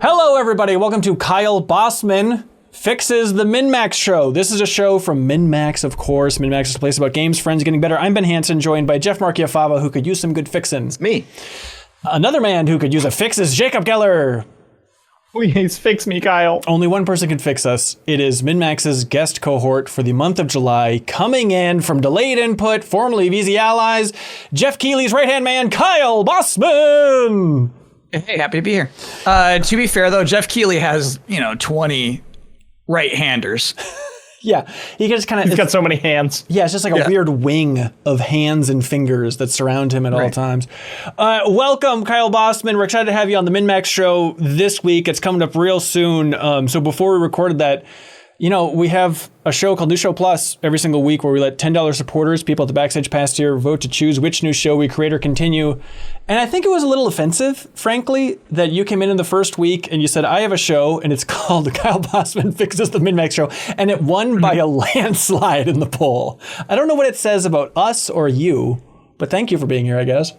Hello, everybody. Welcome to Kyle Bosman Fixes the MinnMax Show. This is a show from MinnMax, of course. MinnMax is a place about games, friends getting better. I'm Ben Hansen, joined by Jeff Marchiafava, who could use some good fixins. Me. Another man who could use a fix is Jacob Geller. Please fix me, Kyle. Only one person can fix us. It is MinnMax's guest cohort for the month of July, coming in from Delayed Input, formerly VZ Allies, Jeff Keighley's right-hand man, Kyle Bosman. Hey, happy to be here. To be fair, though, Jeff Keighley has, 20 right-handers. Yeah, he just kind of... He's got so many hands. Yeah, it's just like a weird wing of hands and fingers that surround him at all times. Welcome, Kyle Bosman. We're excited to have you on the MinnMax Show this week. It's coming up real soon. So before we recorded that, we have a show called New Show Plus every single week where we let $10 supporters, people at the Backstage Pass tier, vote to choose which new show we create or continue. And I think it was a little offensive, frankly, that you came in the first week and you said, I have a show and it's called Kyle Bosman Fixes the MinnMax Show. And it won by a landslide in the poll. I don't know what it says about us or you, but thank you for being here, I guess.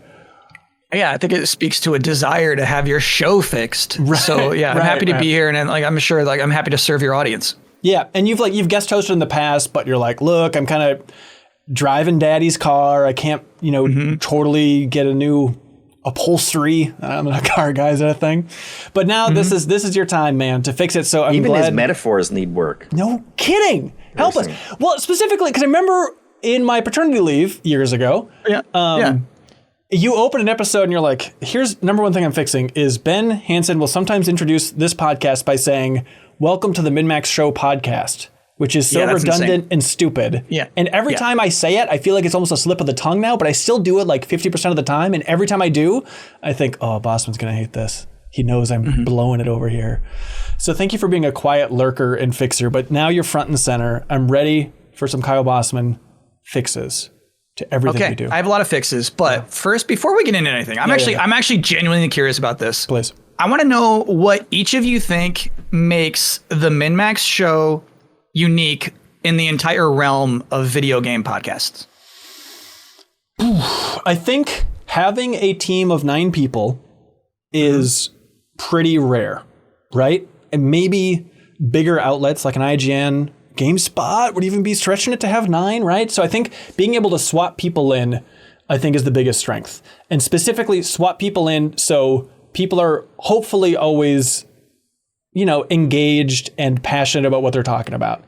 Yeah, I think it speaks to a desire to have your show fixed. Right, so yeah, I'm happy to be here, and I'm sure I'm happy to serve your audience. Yeah, and you've guest hosted in the past, but you're like, look, I'm kind of driving daddy's car. I can't, totally get a new upholstery. I'm not a car guy, is that a thing? But now this is your time, man, to fix it. So I'm Even glad. his metaphors need work. No kidding. Help us. Well, specifically, because I remember in my paternity leave years ago, you open an episode and you're like, here's number one thing I'm fixing is Ben Hansen will sometimes introduce this podcast by saying, welcome to the MinnMax Show podcast, which is so redundant and stupid. Yeah. And every time I say it, I feel like it's almost a slip of the tongue now, but I still do it like 50% of the time. And every time I do, I think, oh, Bosman's going to hate this. He knows I'm blowing it over here. So thank you for being a quiet lurker and fixer, but now you're front and center. I'm ready for some Kyle Bosman fixes to everything we do. I have a lot of fixes, but first, before we get into anything, I'm actually genuinely curious about this. Please. I want to know what each of you think makes the MinnMax Show unique in the entire realm of video game podcasts. I think having a team of 9 people is pretty rare, right? And maybe bigger outlets like an IGN, GameSpot would even be stretching it to have 9, right? So I think being able to swap people in, I think, is the biggest strength. And specifically swap people in so people are hopefully always, engaged and passionate about what they're talking about.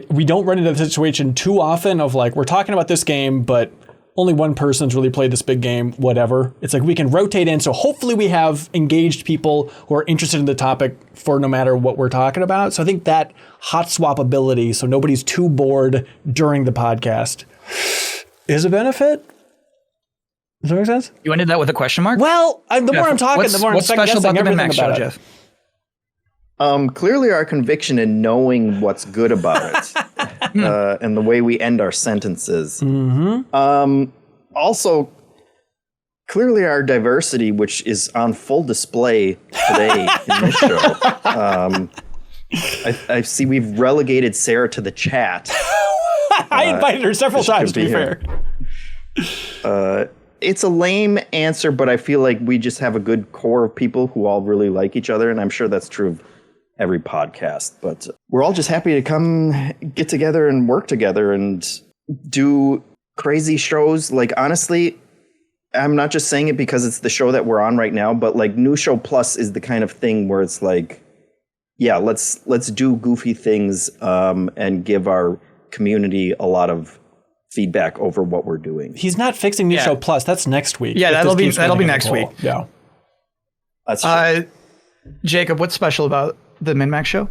We don't run into the situation too often of like, we're talking about this game, but only one person's really played this big game, whatever. It's like we can rotate in. So hopefully we have engaged people who are interested in the topic for no matter what we're talking about. So I think that hot swap ability, so nobody's too bored during the podcast, is a benefit. Does that make sense? You ended that with a question mark? Well, the more I'm talking, the more I'm second guessing everything about it. Jeff? Clearly our conviction in knowing what's good about it and the way we end our sentences. Also, clearly our diversity, which is on full display today in this show. I see we've relegated Sarah to the chat. I invited her several times, to be fair. It's a lame answer, but I feel like we just have a good core of people who all really like each other, and I'm sure that's true of every podcast. But we're all just happy to come get together and work together and do crazy shows. Like, honestly, I'm not just saying it because it's the show that we're on right now, but like New Show Plus is the kind of thing where it's like, yeah, let's do goofy things and give our community a lot of feedback over what we're doing. He's not fixing New Show Plus. That's next week. Yeah, that'll be next week. Yeah. That's true. Jacob, what's special about the MinnMax Show?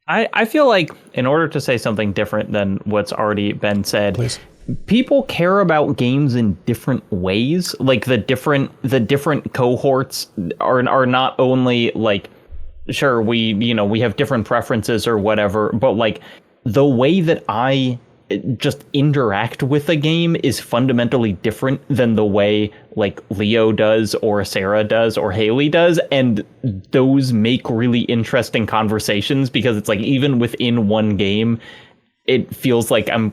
I feel like in order to say something different than what's already been said, please. People care about games in different ways. Like the different cohorts are not only like, sure, we have different preferences or whatever, but like the way that I just interact with a game is fundamentally different than the way like Leo does or Sarah does or Haley does, and those make really interesting conversations because it's like even within one game it feels like I'm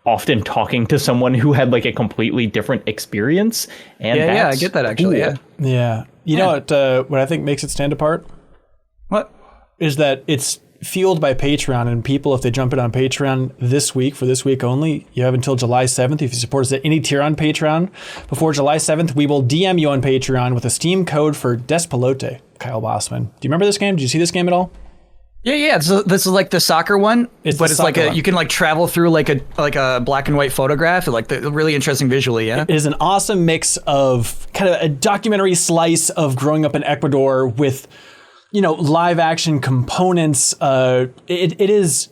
often talking to someone who had like a completely different experience. And I get that actually. Cool. Yeah. You know what I think makes it stand apart? What? Is that it's fueled by Patreon, and people, if they jump in on Patreon this week, for this week only, you have until July 7th. If you support us at any tier on Patreon before July 7th, we will DM you on Patreon with a Steam code for Despelote, Kyle Bosman. Do you remember this game? Did you see this game at all? Yeah. So this is like the soccer one, It's but it's like one. you can like travel through like a black and white photograph, like the really interesting visually. Yeah. It is an awesome mix of kind of a documentary slice of growing up in Ecuador with, live action components. It's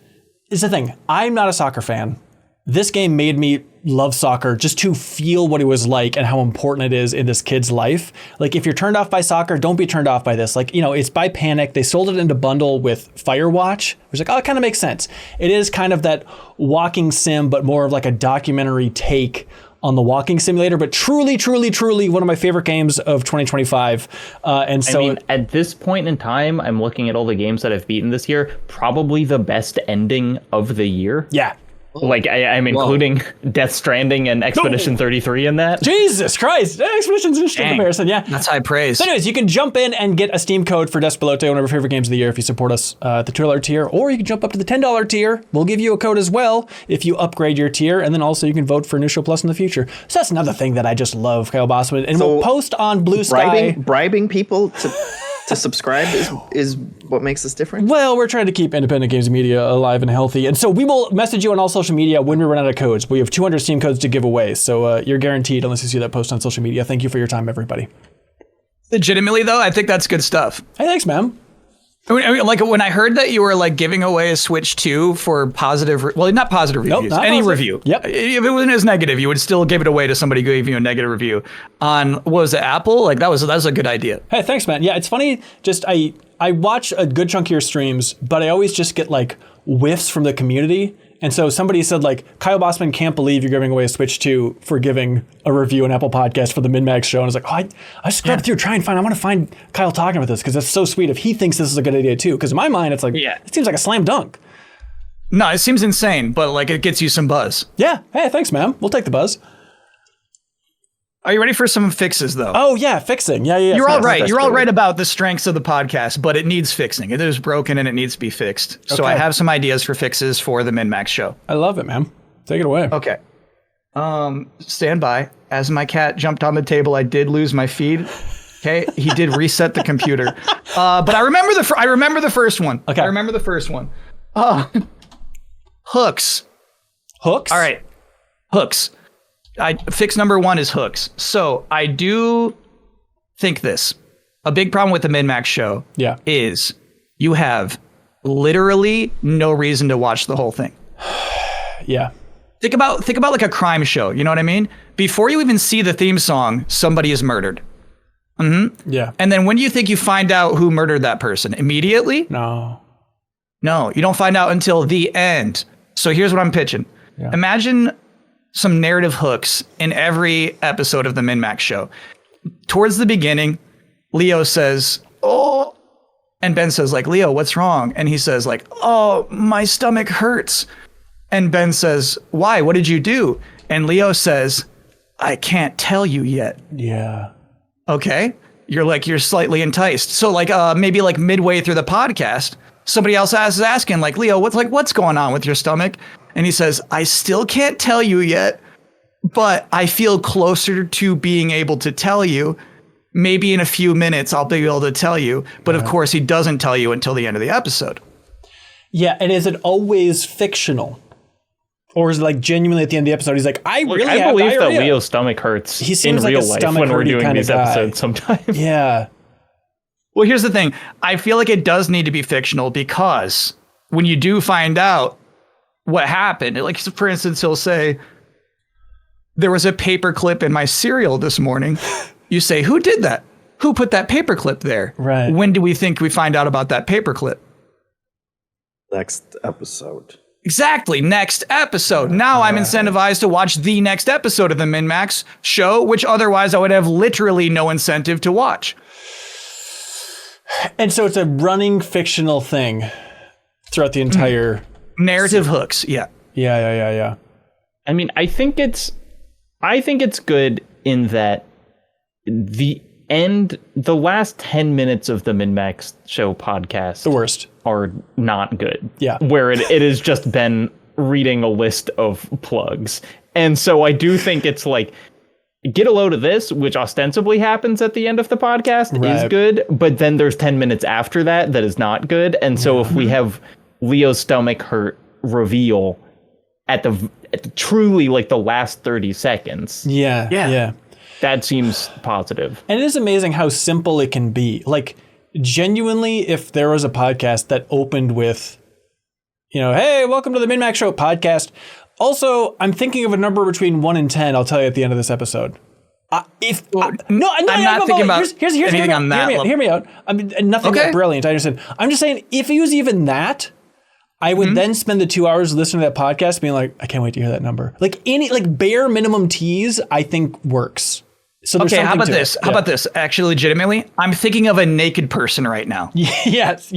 the thing. I'm not a soccer fan. This game made me love soccer just to feel what it was like and how important it is in this kid's life. Like, if you're turned off by soccer, don't be turned off by this. Like, it's by Panic. They sold it in a bundle with Firewatch. It was like, oh, it kind of makes sense. It is kind of that walking sim, but more of like a documentary take on the walking simulator, but truly, truly, truly one of my favorite games of 2025. And so at this point in time, I'm looking at all the games that I've beaten this year, probably the best ending of the year. yeah. Like, I'm including Death Stranding and Expedition 33 in that. Jesus Christ. Expedition's an interesting comparison. Yeah. That's high praise. So anyways, you can jump in and get a Steam code for Despelote, one of our favorite games of the year, if you support us at the $2 tier, or you can jump up to the $10 tier. We'll give you a code as well if you upgrade your tier, and then also you can vote for New Show Plus in the future. So that's another thing that I just love, Kyle Bosman. And we'll post on Blue Sky. Bribing people to subscribe is what makes us different? Well, we're trying to keep independent games media alive and healthy. And so we will message you on all social media when we run out of codes. We have 200 Steam codes to give away. So you're guaranteed unless you see that post on social media. Thank you for your time, everybody. Legitimately, though, I think that's good stuff. Hey, thanks, man. I mean, like when I heard that you were like giving away a Switch 2 for positive, well, not positive reviews, not any positive. review. Yep. If it wasn't as negative, you would still give it away to somebody who gave you a negative review on, what was it, Apple? Like that was a good idea. Hey, thanks, man. Yeah, it's funny. Just I watch a good chunk of your streams, but I always just get like whiffs from the community. And so somebody said, like, Kyle Bosman can't believe you're giving away a Switch 2 for giving a review on Apple Podcast for the MinnMax show. And I was like, oh, I scrubbed through, I want to find Kyle talking about this because that's so sweet if he thinks this is a good idea too. Because in my mind, it's like, it seems like a slam dunk. No, it seems insane, but like it gets you some buzz. Yeah. Hey, thanks, man. We'll take the buzz. Are you ready for some fixes, though? Oh, yeah, fixing. Yeah. You're all right. You're all right about the strengths of the podcast, but it needs fixing. It is broken and it needs to be fixed. So I have some ideas for fixes for the MinnMax show. I love it, man. Take it away. Okay. Stand by. As my cat jumped on the table, I did lose my feed. Okay, he did reset the computer. But I remember the first one. Okay. I remember the first one. Hooks. Hooks? All right. Hooks. Fix number one is hooks. So I do think this. A big problem with the MinnMax show is you have literally no reason to watch the whole thing. Yeah. Think about like a crime show. You know what I mean? Before you even see the theme song, somebody is murdered. Mm-hmm. Yeah. And then when do you think you find out who murdered that person? Immediately? No, you don't find out until the end. So here's what I'm pitching. Yeah. Imagine some narrative hooks in every episode of the MinnMax show. Towards the beginning, Leo says, "Oh," and Ben says, like, "Leo, what's wrong?" And he says, like, "Oh, my stomach hurts." And Ben says, "Why? What did you do?" And Leo says, "I can't tell you yet." Yeah. Okay. You're slightly enticed. So like maybe like midway through the podcast, somebody else is asking, like, "Leo, what's going on with your stomach?" And he says, "I still can't tell you yet, but I feel closer to being able to tell you. Maybe in a few minutes I'll be able to tell you." But of course he doesn't tell you until the end of the episode. Yeah, and is it always fictional? Or is it like genuinely at the end of the episode, he's like, I believe that Leo's stomach hurts in real life when we're doing these episodes sometimes. Yeah. Well, here's the thing. I feel like it does need to be fictional because when you do find out what happened, like, for instance, he'll say, "There was a paper clip in my cereal this morning." You say, "Who did that? Who put that paper clip there?" Right. When do we think we find out about that paper clip? Next episode. Exactly. Next episode. Now I'm incentivized to watch the next episode of the MinnMax show, which otherwise I would have literally no incentive to watch. And so it's a running fictional thing throughout the entire narrative hooks. Yeah. Yeah. I mean, I think it's good in that the last 10 minutes of the MinnMax Show podcast, The worst. are not good. Yeah. Where it has just been reading a list of plugs. And so I do think it's like, get a load of this, which ostensibly happens at the end of the podcast, is good. But then there's 10 minutes after that is not good. And so if we have Leo's stomach hurt reveal at the truly like the last 30 seconds. Yeah. That seems positive. And it is amazing how simple it can be. Like, genuinely, if there was a podcast that opened with, hey, welcome to the MinnMax Show podcast. Also, I'm thinking of a number between 1 and 10. I'll tell you at the end of this episode. I'm not thinking about anything on that level. Hear me out. I mean, nothing that brilliant. I understand. I'm just saying, if it was even that, I would then spend the 2 hours listening to that podcast being like, I can't wait to hear that number. Like bare minimum tease, I think works. So okay, how about this? How about this? Actually, legitimately, I'm thinking of a naked person right now. Yes.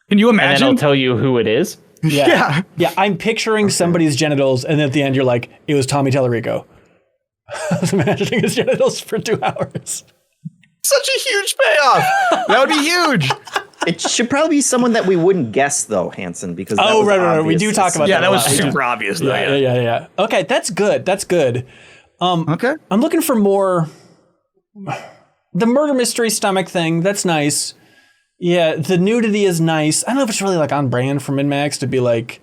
Can you imagine? And then I'll tell you who it is. Yeah. I'm picturing somebody's genitals, and then at the end you're like, it was Tommy Tallarico. I was imagining his genitals for 2 hours. Such a huge payoff. That would be huge. It should probably be someone that we wouldn't guess, though, Hanson, because that was right. obvious. We do talk about that. Yeah, that was super obvious. Though, Yeah. Okay, that's good. Okay. I'm looking for more. The murder mystery stomach thing, that's nice. Yeah, the nudity is nice. I don't know if it's really like on brand for MinnMax to be like,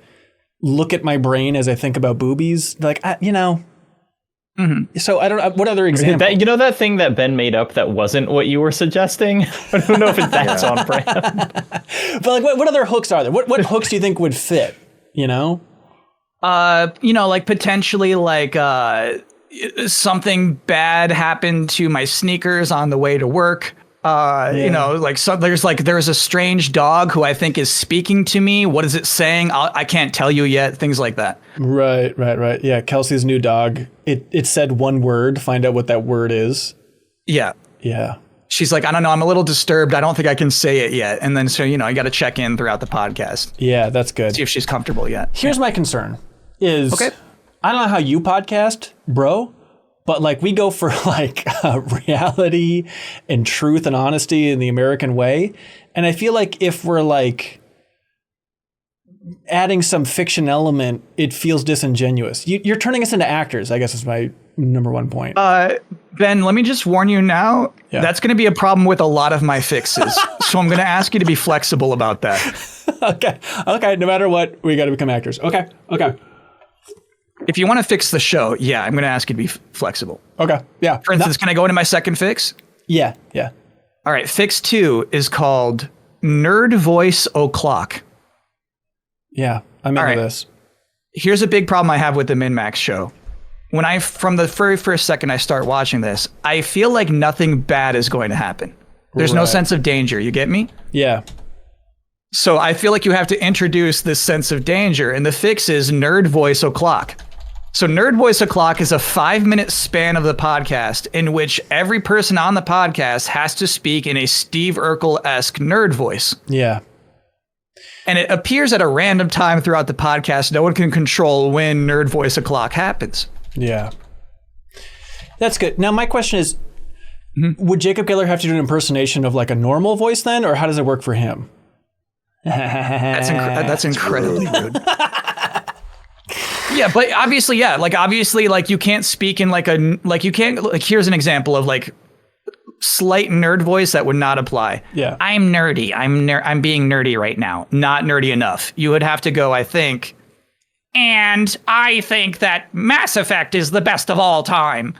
look at my brain as I think about boobies. Like, So I don't know. What other example? That thing that Ben made up that wasn't what you were suggesting? I don't know if that's on brand. But like, what other hooks are there? What hooks do you think would fit? Like potentially like something bad happened to my sneakers on the way to work. There's a strange dog who I think is speaking to me. What is it saying? I can't tell you yet. Things like that. Right. Yeah, Kelsey's new dog. It said one word. Find out what that word is. Yeah. She's like, I don't know. I'm a little disturbed. I don't think I can say it yet. And then, so, I got to check in throughout the podcast. Yeah, that's good. See if she's comfortable yet. Here's my concern is, I don't know how you podcast, bro, but like we go for like reality and truth and honesty in the American way. And I feel like if we're like adding some fiction element, it feels disingenuous. You're turning us into actors, I guess is my number one point. Ben, let me just warn you now. Yeah. That's going to be a problem with a lot of my fixes. So I'm going to ask you to be flexible about that. Okay. No matter what, we got to become actors. Okay. If you want to fix the show, I'm going to ask you to be flexible. Okay. Yeah. For instance, can I go into my second fix? Yeah. All right. Fix 2 is called Nerd Voice O'Clock. Yeah. I'm into this. Here's a big problem I have with the MinnMax show. From the very first second I start watching this, I feel like nothing bad is going to happen. There's no sense of danger. You get me? Yeah. So I feel like you have to introduce this sense of danger, and the fix is Nerd Voice O'Clock. So Nerd Voice O'Clock is a 5-minute span of the podcast in which every person on the podcast has to speak in a Steve Urkel-esque nerd voice. Yeah. And it appears at a random time throughout the podcast. No one can control when Nerd Voice O'Clock happens. Yeah. That's good. Now, my question is, would Jacob Geller have to do an impersonation of like a normal voice then, or how does it work for him? That's incredibly rude. Yeah, but obviously, you can't speak in here's an example of like slight nerd voice that would not apply. Yeah. I'm nerdy. I'm being nerdy right now. Not nerdy enough. You would have to go, I think, and I think that Mass Effect is the best of all time.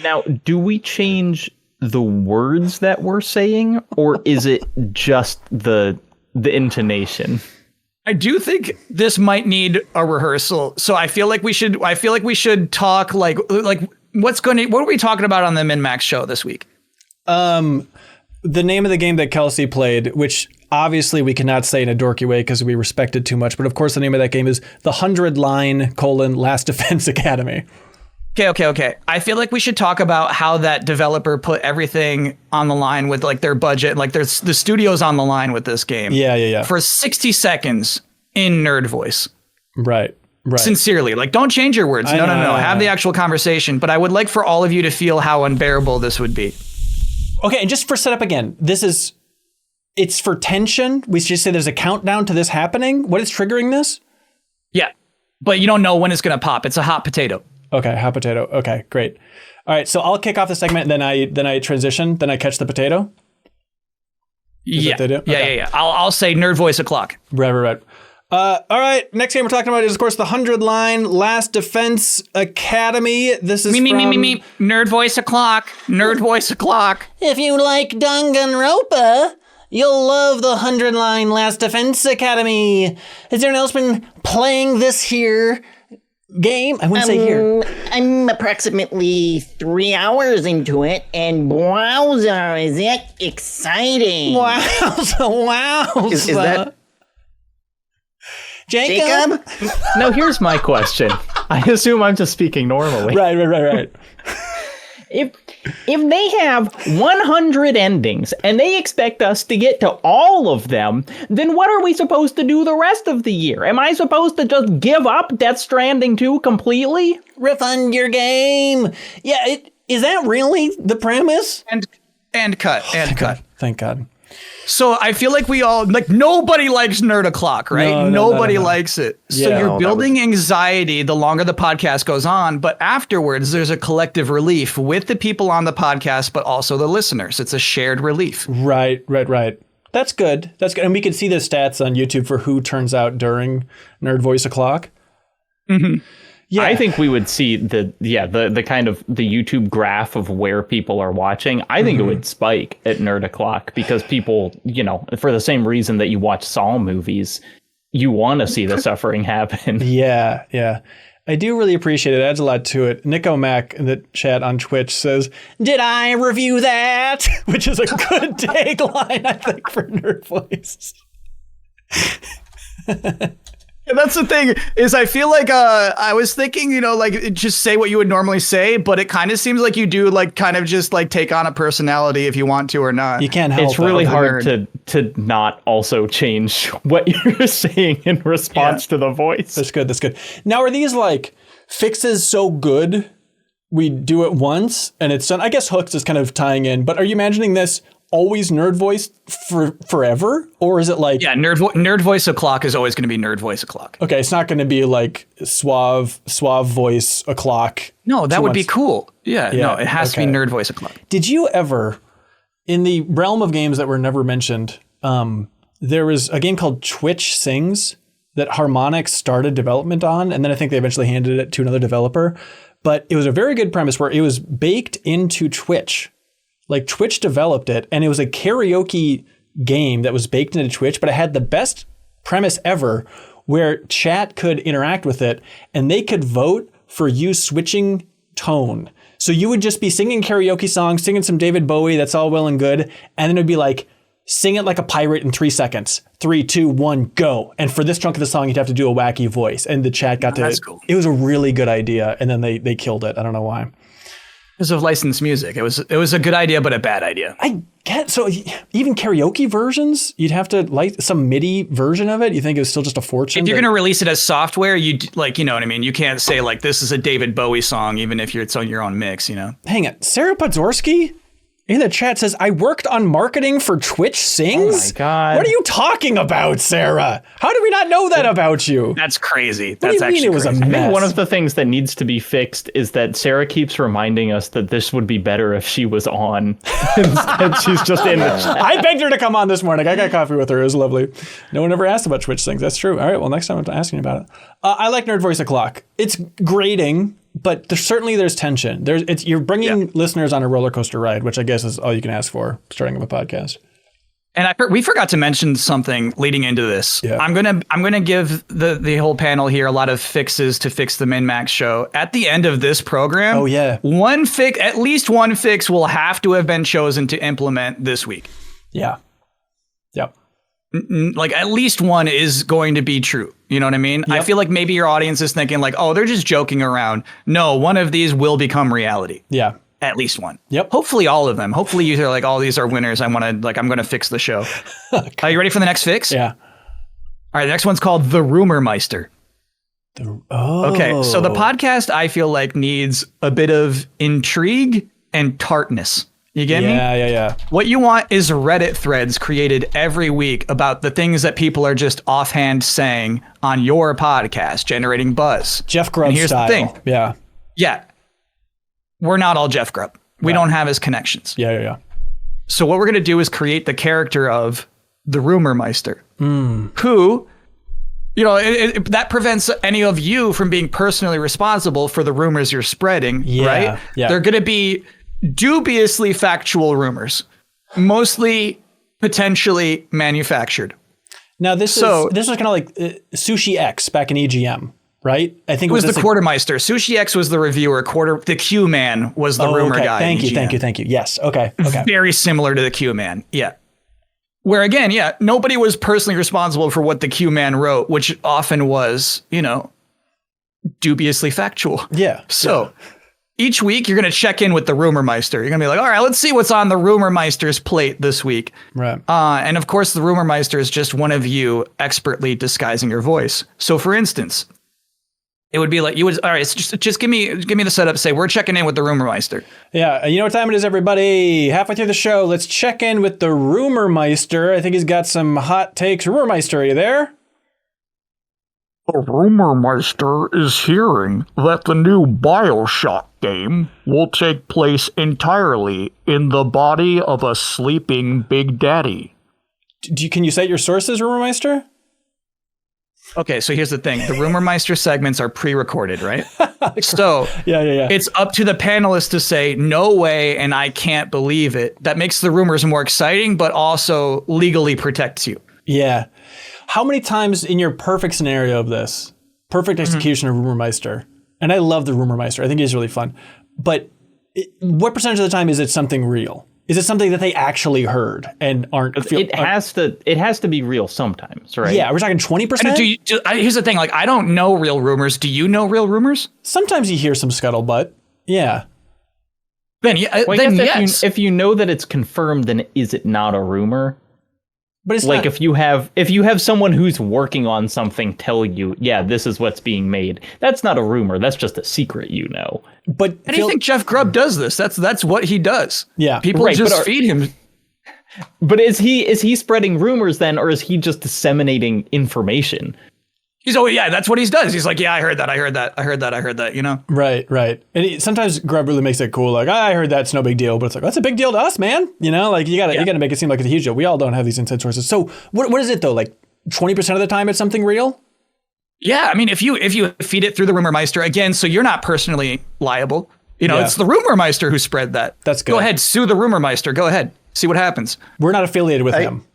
Now, do we change the words that we're saying, or is it just the intonation? I do think this might need a rehearsal. So I feel like we should talk like what are we talking about on the MinnMax show this week? The name of the game that Kelsey played, which obviously we cannot say in a dorky way because we respect it too much. But of course, the name of that game is the 100-line : Last Defense Academy. Okay. I feel like we should talk about how that developer put everything on the line with like their budget. Like the studio's on the line with this game. Yeah. For 60 seconds in nerd voice. Right. Sincerely. Like, don't change your words. No. Have the actual conversation. But I would like for all of you to feel how unbearable this would be. Okay, and just for setup again, it's for tension. We should say there's a countdown to this happening. What is triggering this? Yeah, but you don't know when it's going to pop. It's a hot potato. Okay, hot potato. Okay, great. All right, so I'll kick off the segment, and then I transition, then I catch the potato. Yeah. Okay. Yeah. I'll say nerd voice o'clock. Right. All right, next game we're talking about is, of course, the 100-line Last Defense Academy. This is Me. Nerd voice o'clock. Nerd voice o'clock. If you like Danganronpa, you'll love the 100-line Last Defense Academy. Has anyone else been playing this here game? I wouldn't say here. I'm approximately 3 hours into it, and wowza, is it exciting. Wow. Is that Jacob? Now, here's my question. I assume I'm just speaking normally. Right. If they have 100 endings and they expect us to get to all of them, then what are we supposed to do the rest of the year? Am I supposed to just give up Death Stranding 2 completely? Refund your game. Yeah, is that really the premise? And cut. Thank God. So I feel like we all, like, nobody likes Nerd O'Clock, right? No, nobody no. likes it. So Yeah. you're building anxiety the longer the podcast goes on, but afterwards there's a collective relief with the people on the podcast, but also the listeners. It's a shared relief. Right. That's good. And we can see the stats on YouTube for who turns out during Nerd Voice O'Clock. Mm-hmm. Yeah. I think we would see the kind of the YouTube graph of where people are watching. I think it would spike at Nerd O'Clock because people, for the same reason that you watch Saw movies, you want to see the suffering happen. Yeah. I do really appreciate it. It adds a lot to it. Nico Mac in the chat on Twitch says, "Did I review that?" Which is a good tagline, I think, for Nerd Voice. And that's the thing is I feel like I was thinking, just say what you would normally say, but it kind of seems like you do kind of just take on a personality if you want to or not. You can't help It's really it. hard to not also change what you're saying in response to the voice. That's good. Now, are these fixes so good we do it once and it's done? I guess Hooks is kind of tying in, but are you imagining this always Nerd Voice for forever? Or is it Yeah, Nerd Voice O'Clock is always going to be Nerd Voice O'Clock. Okay, it's not going to be suave Voice O'Clock. No, that would be cool. Yeah, no, it has to be Nerd Voice O'Clock. Did you ever, in the realm of games that were never mentioned, there was a game called Twitch Sings that Harmonix started development on, and then I think they eventually handed it to another developer. But it was a very good premise where it was baked into Twitch. Twitch developed it, and it was a karaoke game that was baked into Twitch, but it had the best premise ever where chat could interact with it, and they could vote for you switching tone. So you would just be singing karaoke songs, singing some David Bowie, that's all well and good, and then it would be sing it like a pirate in 3 seconds. 3, 2, 1, go. And for this chunk of the song, you'd have to do a wacky voice, and the chat got to... That's cool. It was a really good idea, and then they killed it. I don't know why. Because of licensed music. It was a good idea, but a bad idea. I get so even karaoke versions, you'd have to some MIDI version of it. You think it was still just a fortune? If you're going to release it as software, you you know what I mean? You can't say this is a David Bowie song, even if it's on your own mix, Hang on. Sarah Podzorski in the chat says, "I worked on marketing for Twitch Sings." Oh my God. What are you talking about, Sarah? How did we not know that about you? That's crazy. What do you That's mean actually it was crazy. a I think mess? one of the things that needs to be fixed is that Sarah keeps reminding us that this would be better if she was on. Instead, she's just in the chat. I begged her to come on this morning. I got coffee with her. It was lovely. No one ever asked about Twitch Sings. That's true. All right. Well, next time I'm asking you about it. I like Nerd Voice O'Clock. It's grating, but there's tension. You're bringing listeners on a roller coaster ride, which I guess is all you can ask for starting up a podcast. And we forgot to mention something leading into this. Yeah. I'm gonna give the whole panel here a lot of fixes to fix the MinnMax show. At the end of this program, Oh, yeah. at least one fix will have to have been chosen to implement this week. Yeah. Yep. At least one is going to be true. You know what I mean? I feel like maybe your audience is thinking oh, they're just joking around. No, one of these will become reality. Yeah. At least one. Yep. Hopefully all of them. Hopefully you are all these are winners. I'm going to fix the show. Are you ready for the next fix? Yeah. All right. The next one's called the rumormeister. Okay. So the podcast, I feel needs a bit of intrigue and tartness. You get me? Yeah. What you want is Reddit threads created every week about the things that people are just offhand saying on your podcast, generating buzz. Jeff Grubb and here's style. The thing. Yeah. We're not all Jeff Grubb. We don't have his connections. Yeah. So what we're going to do is create the character of the rumormeister, who, you know, that prevents any of you from being personally responsible for the rumors you're spreading, right? Yeah. They're going to be dubiously factual rumors, mostly potentially manufactured. Now this was kind of like Sushi X back in EGM, right? I think it was the Quartermeister. Sushi X was the reviewer. The Q Man was the rumor guy. Thank you. Yes. Okay. Very similar to the Q Man. Yeah. Where again, nobody was personally responsible for what the Q Man wrote, which often was, you know, dubiously factual. Yeah. So each week you're going to check in with the rumormeister. You're going to be like, all right, let's see what's on the rumormeister's plate this week. Right. And of course, the rumormeister is just one of you expertly disguising your voice. So for instance, it would be like all right, so just give me the setup. Say we're checking in with the rumormeister. Yeah, you know what time it is, everybody. Halfway through the show, let's check in with the rumormeister. I think he's got some hot takes. Rumormeister, are you there? The rumormeister is hearing that the new BioShock game will take place entirely in the body of a sleeping Big Daddy. Can you cite your sources, rumormeister? Okay, so here's the thing. The rumormeister segments are pre-recorded, right? So yeah. It's up to the panelists to say, no way, and I can't believe it. That makes the rumors more exciting, but also legally protects you. Yeah. How many times in your perfect scenario of this, perfect execution of rumormeister, and I love the rumormeister, I think he's really fun, but what percentage of the time is it something real? Is it something that they actually heard and aren't? It has to be real sometimes, right? Yeah, we're talking 20%. Here's the thing: like, I don't know real rumors. Do you know real rumors? Sometimes you hear some scuttlebutt. Yeah. Then yes. If you know that it's confirmed, then is it not a rumor? But it's like not, if you have someone who's working on something tell you, yeah, this is what's being made. That's not a rumor. That's just a secret, you know. But I do think Jeff Grubb does this. That's what he does. Yeah, people just feed him. But is he spreading rumors then, or is he just disseminating information? That's what he does. He's like, yeah, I heard that, you know? Right. And sometimes Grubb really makes it cool. Like, I heard that, it's no big deal. But it's like, that's a big deal to us, man. You know, like you gotta make it seem like it's a huge deal. We all don't have these inside sources. So what is it though? Like 20% of the time it's something real? Yeah, I mean, if you feed it through the rumormeister, again, so you're not personally liable. You know, it's the rumormeister who spread that. That's good. Go ahead, sue the rumormeister. Go ahead. See what happens. We're not affiliated with him.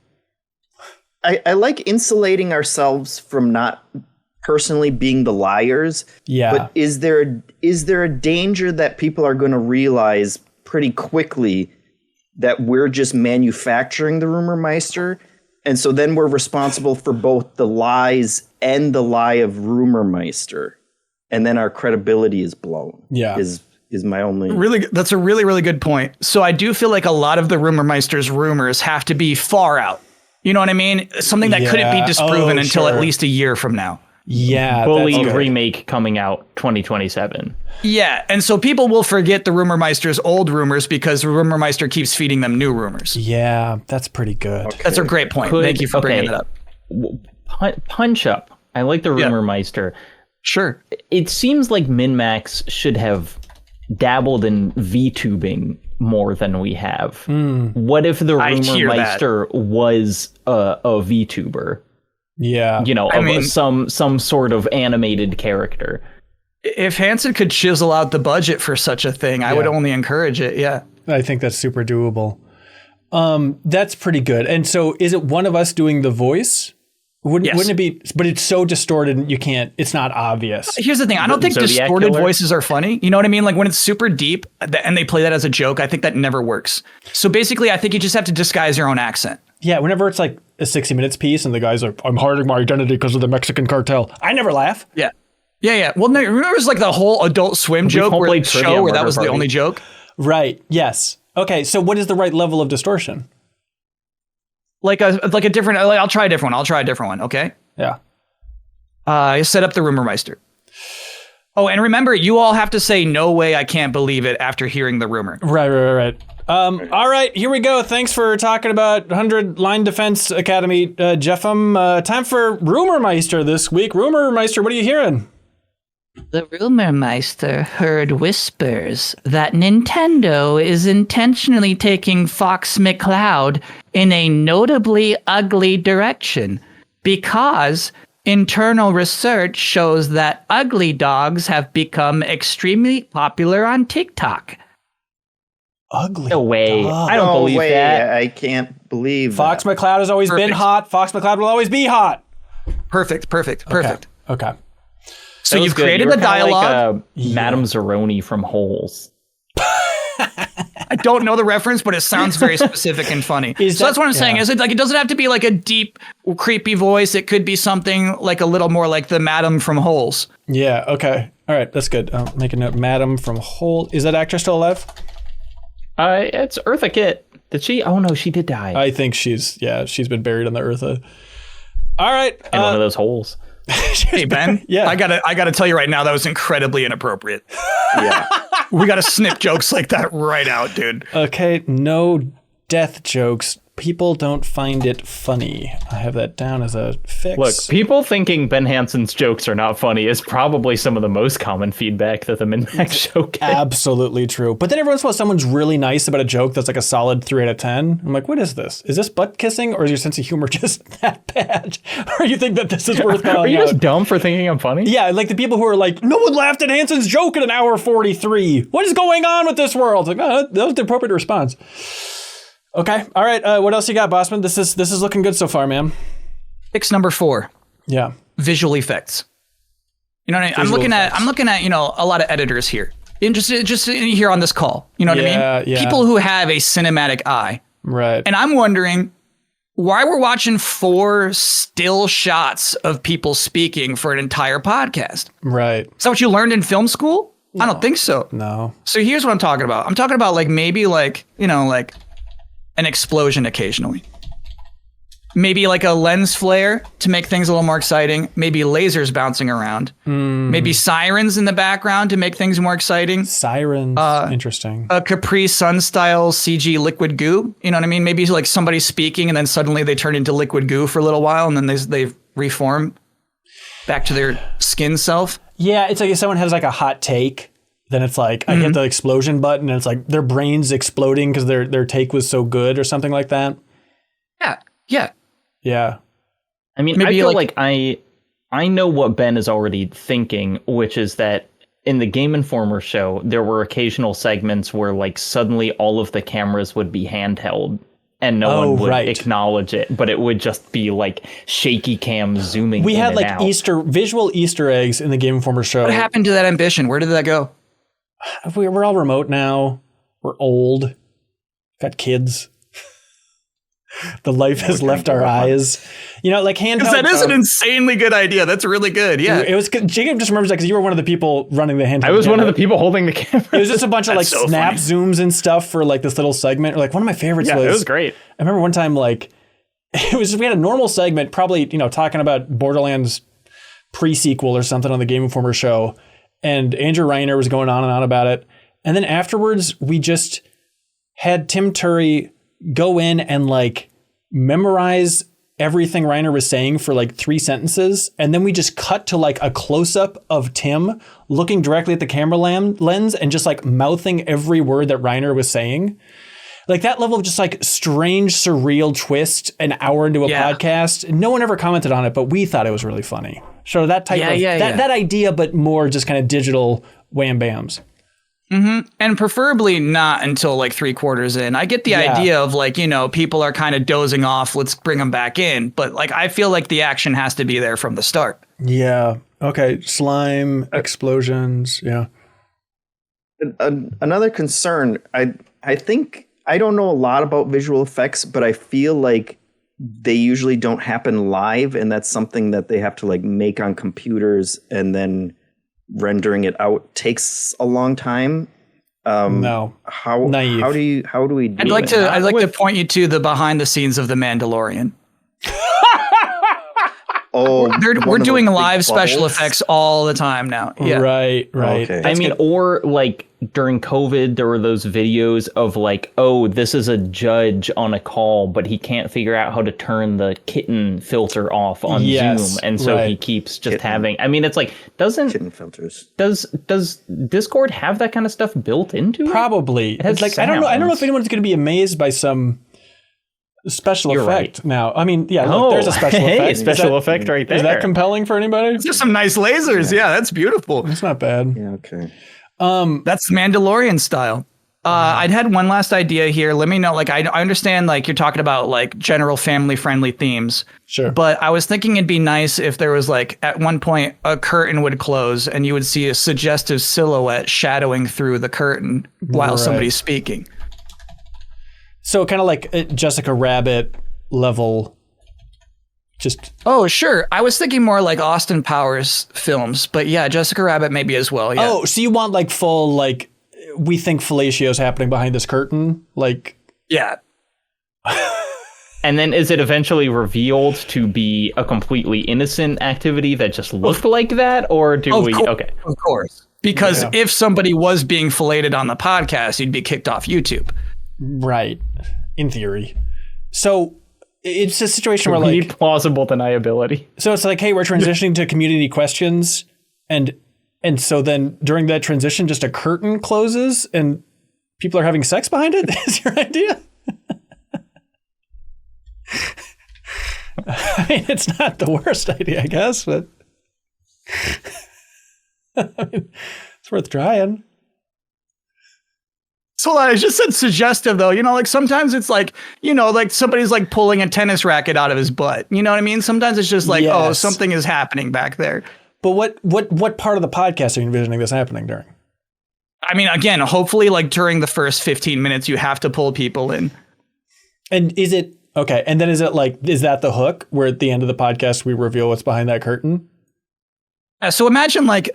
I like insulating ourselves from not personally being the liars. Yeah. But is there a danger that people are going to realize pretty quickly that we're just manufacturing the rumormeister? And so then we're responsible for both the lies and the lie of rumormeister. And then our credibility is blown. Yeah. Is my only... That's a really, really good point. So I do feel like a lot of the rumormeister's rumors have to be far out. You know what I mean? Something that couldn't be disproven until at least a year from now. Yeah. Bully remake coming out 2027. Yeah. And so people will forget the rumormeister's old rumors because the rumormeister keeps feeding them new rumors. Yeah, that's pretty good. Okay. That's a great point. Thank you for bringing that up. Punch up. I like the rumormeister. Sure. It seems like MinnMax should have dabbled in VTubing more than we have. What if the rumormeister was a VTuber? Yeah. You know, some sort of animated character. If Hansen could chisel out the budget for such a thing, I would only encourage it. Yeah. I think that's super doable. That's pretty good. And so is it one of us doing the voice? Wouldn't it be? But it's so distorted, it's not obvious. Here's the thing. I don't think distorted voices are funny. You know what I mean? Like when it's super deep and they play that as a joke, I think that never works. So basically, I think you just have to disguise your own accent. Yeah, whenever it's like a 60 Minutes piece and the guy's like, I'm hiding my identity because of the Mexican cartel. I never laugh. Yeah. Well, no, remember it was like the whole Adult Swim joke where that was the only joke? Right. Yes. Okay. So what is the right level of distortion? Like a different, I'll try a different one. Okay. Yeah. Set up the rumormeister. Oh, and remember, you all have to say, no way, I can't believe it after hearing the rumor. Right. All right, here we go. Thanks for talking about 100 Line Defense Academy, Jeffem. Time for Rumormeister this week. Rumormeister, what are you hearing? The rumormeister heard whispers that Nintendo is intentionally taking Fox McCloud in a notably ugly direction because internal research shows that ugly dogs have become extremely popular on TikTok. Ugly. No way. dog. I don't believe that. I can't believe Fox that. McCloud has always been Perfect. hot. Fox McCloud will always be hot. Perfect. Okay. So That was you've good. created You were the kinda dialogue. like Madame Zeroni from Holes. I don't know the reference, but it sounds very specific and funny. Is So that- that's what I'm saying. yeah. Is it like it doesn't have to be like a deep, creepy voice. It could be something like a little more like the Madam from Holes. Yeah, okay. All right, that's good. Make a note. Madam from Hole. Is that actress still alive? It's Eartha Kitt. Did she? Oh no, she did die I think she's been buried in the Eartha. All right. in one of those holes. Hey Ben, Yeah. I gotta tell you right now that was incredibly inappropriate. Yeah. We gotta snip jokes like that right out, dude. Okay, no death jokes. People don't find it funny. I have that down as a fix. Look, people thinking Ben Hansen's jokes are not funny is probably some of the most common feedback that the MinnMax show gets. Absolutely true. But then every once in a while, someone's really nice about a joke that's like a solid 3 out of 10. I'm like, what is this? Is this butt kissing, or is your sense of humor just that bad? Or you think that this is worth Are calling you out? just dumb for thinking I'm funny? Yeah, like the people who are like, no one laughed at Hanson's joke in an hour 43. What is going on with this world? Like, oh, that was the appropriate response. Okay, all right. What else you got, Bosman? This is looking good so far, man. Fix number 4. Yeah. Visual effects. You know what I mean? Visual I'm looking at, a lot of editors here. Just here on this call. You know what I mean? Yeah. People who have a cinematic eye. Right. And I'm wondering why we're watching 4 still shots of people speaking for an entire podcast. Right. Is that what you learned in film school? I don't think so. No. So here's what I'm talking about. I'm talking about like maybe like, like an explosion occasionally. Maybe like a lens flare to make things a little more exciting. Maybe lasers bouncing around. Maybe sirens in the background to make things more exciting. Sirens. Interesting. A Capri Sun style CG liquid goo. You know what I mean? Maybe like somebody speaking and then suddenly they turn into liquid goo for a little while and then they reform back to their skin self. Yeah, it's like if someone has like a hot take, then it's like I hit the explosion button and it's like their brain's exploding because their take was so good or something like that. Yeah. Yeah. I mean, Maybe I feel like- like I know what Ben is already thinking, which is that in the Game Informer show, there were occasional segments where like suddenly all of the cameras would be handheld and no one would acknowledge it, but it would just be like shaky cam zooming. We in had and like out. visual Easter eggs in the Game Informer show. What happened to that ambition? Where did that go? We're all remote now. We're old. Got kids. The life has left our eyes. Like handheld. That is an insanely good idea. That's really good. Yeah. It was Jacob just remembers that because you were one of the people running the handheld. I was one of camera. the people holding the camera. It was just a bunch of like so snap funny. zooms and stuff for like this little segment. Or like one of my favorites Yeah, was it was great. I remember one time like we had a normal segment, probably talking about Borderlands pre-sequel or something on the Game Informer show, and Andrew Reiner was going on and on about it, and then afterwards we just had Tim Turry go in and like memorize everything Reiner was saying for like 3 sentences, and then we just cut to like a close-up of Tim looking directly at the camera lens and just like mouthing every word that Reiner was saying. Like that level of just like strange, surreal twist an hour into a podcast. No one ever commented on it, but we thought it was really funny. So that type of that idea, but more just kind of digital wham bams. And preferably not until like 3/4 in. I get the idea of like, people are kind of dozing off. Let's bring them back in. But like, I feel like the action has to be there from the start. Yeah. Okay. Slime explosions. Yeah. Another concern, I think I don't know a lot about visual effects, but I feel like they usually don't happen live, and that's something that they have to like make on computers, and then rendering it out takes a long time. No. Naive. How do we do I'd like that? to point you to the behind the scenes of The Mandalorian. Oh, We're doing live big special bubbles? effects all the time now. Yeah. Right. Okay. I mean, or like during COVID, there were those videos of like, oh, this is a judge on a call, but he can't figure out how to turn the kitten filter off on Zoom, and so he keeps just having. I mean, it's like Kitten filters. does Discord have that kind of stuff built into it? Probably. It's like I don't know if anyone's going to be amazed by some special effect now. I mean, yeah, look, there's a special effect. Special effect right there. Is that compelling for anybody? There's some nice lasers. Yeah, that's beautiful. It's not bad. Yeah, okay. That's Mandalorian style. I'd had one last idea here. Let me know. Like, I understand, like, you're talking about, like, general family-friendly themes. Sure. But I was thinking it'd be nice if there was, like, at one point, a curtain would close and you would see a suggestive silhouette shadowing through the curtain while somebody's speaking. So kind of like Jessica Rabbit level. Just Oh, sure. I was thinking more like Austin Powers films, but yeah, Jessica Rabbit maybe as well. Yeah. Oh, so you want like full like we think fellatio's happening behind this curtain, like Yeah. And then is it eventually revealed to be a completely innocent activity that just looked like that, or do we? Okay, Of course. Because if somebody was being filleted on the podcast, you'd be kicked off YouTube. right, in theory. So it's a situation where we like need plausible deniability. so it's like, hey, we're transitioning to community questions, and so then during that transition, just a curtain closes and people are having sex behind it. Is your idea? I mean, it's not the worst idea, I guess, but I mean, it's worth trying. So I just said suggestive though, you know, like sometimes it's like, you know, like somebody's like pulling a tennis racket out of his butt. You know what I mean? Sometimes it's just like, oh, Yes. something is happening back there. But what part of the podcast are you envisioning this happening during? I mean, again, hopefully like during the first 15 minutes, you have to pull people in. And is it okay? And then is that the hook where at the end of the podcast we reveal what's behind that curtain? So imagine like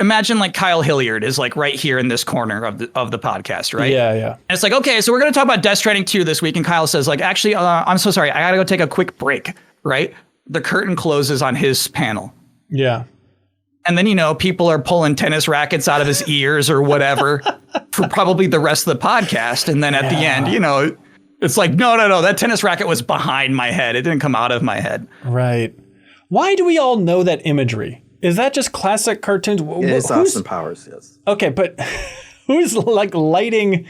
Kyle Hilliard is like right here in this corner of the podcast, right? Yeah. And it's like, okay, so we're going to talk about Death Stranding 2 this week. And Kyle says like, actually, I'm so sorry. I got to go take a quick break, right? The curtain closes on his panel. Yeah. And then, you know, people are pulling tennis rackets out of his ears or whatever for probably the rest of the podcast. And then at the end, you know, it's like, no, that tennis racket was behind my head. It didn't come out of my head. Right. Why do we all know that imagery? Is that just classic cartoons? It's Austin Powers, yes. Okay, but who's like lighting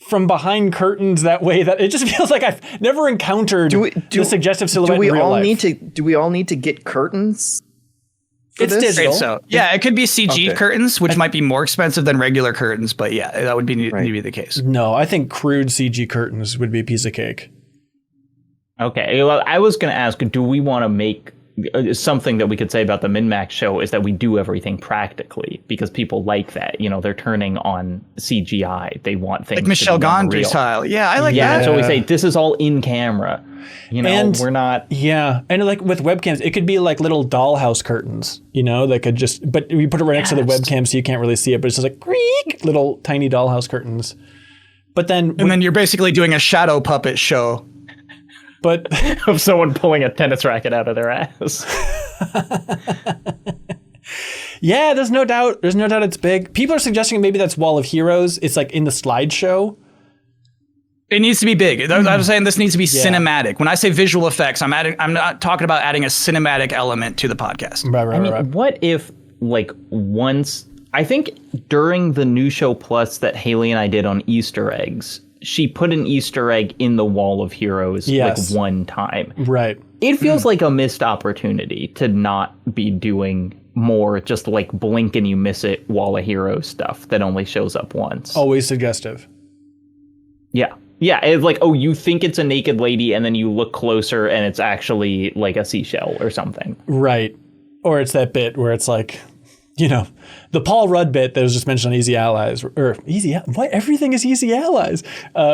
from behind curtains that way? That it just feels like I've never encountered the suggestive silhouette in real life. Do we all need to get curtains? It's this? digital. So yeah, it could be CG curtains, which might be more expensive than regular curtains. But yeah, that would need to be the case. No, I think crude CG curtains would be a piece of cake. Okay, well, I was going to ask, do we want to make something that we could say about the MinnMax show is that we do everything practically because people like that. You know, they're turning on CGI. They want things Like Michelle Gondry style. Yeah, I like that. So we say this is all in camera. You know, And- we're not. Yeah, and like with webcams, it could be like little dollhouse curtains, you know, that could just, but you put it right next to the webcam so you can't really see it, but it's just like creak, little tiny dollhouse curtains. But then, And then you're basically doing a shadow puppet show. but Of someone pulling a tennis racket out of their ass. yeah, there's no doubt it's big. People are suggesting maybe that's Wall of Heroes. It's like in the slideshow. It needs to be big. I'm saying this needs to be cinematic. When I say visual effects, I'm not talking about adding a cinematic element to the podcast. Right. What if, like, once... I think during the New Show Plus that Haley and I did on Easter eggs, she put an Easter egg in the Wall of Heroes like one time. Right. It feels like a missed opportunity to not be doing more just like blink and you miss it Wall of Heroes stuff that only shows up once. Always suggestive. Yeah. Yeah, it's like, oh, you think it's a naked lady and then you look closer and it's actually like a seashell or something. Right. Or it's that bit where it's like, you know, the Paul Rudd bit that was just mentioned on Easy Allies, or what? Everything is Easy Allies.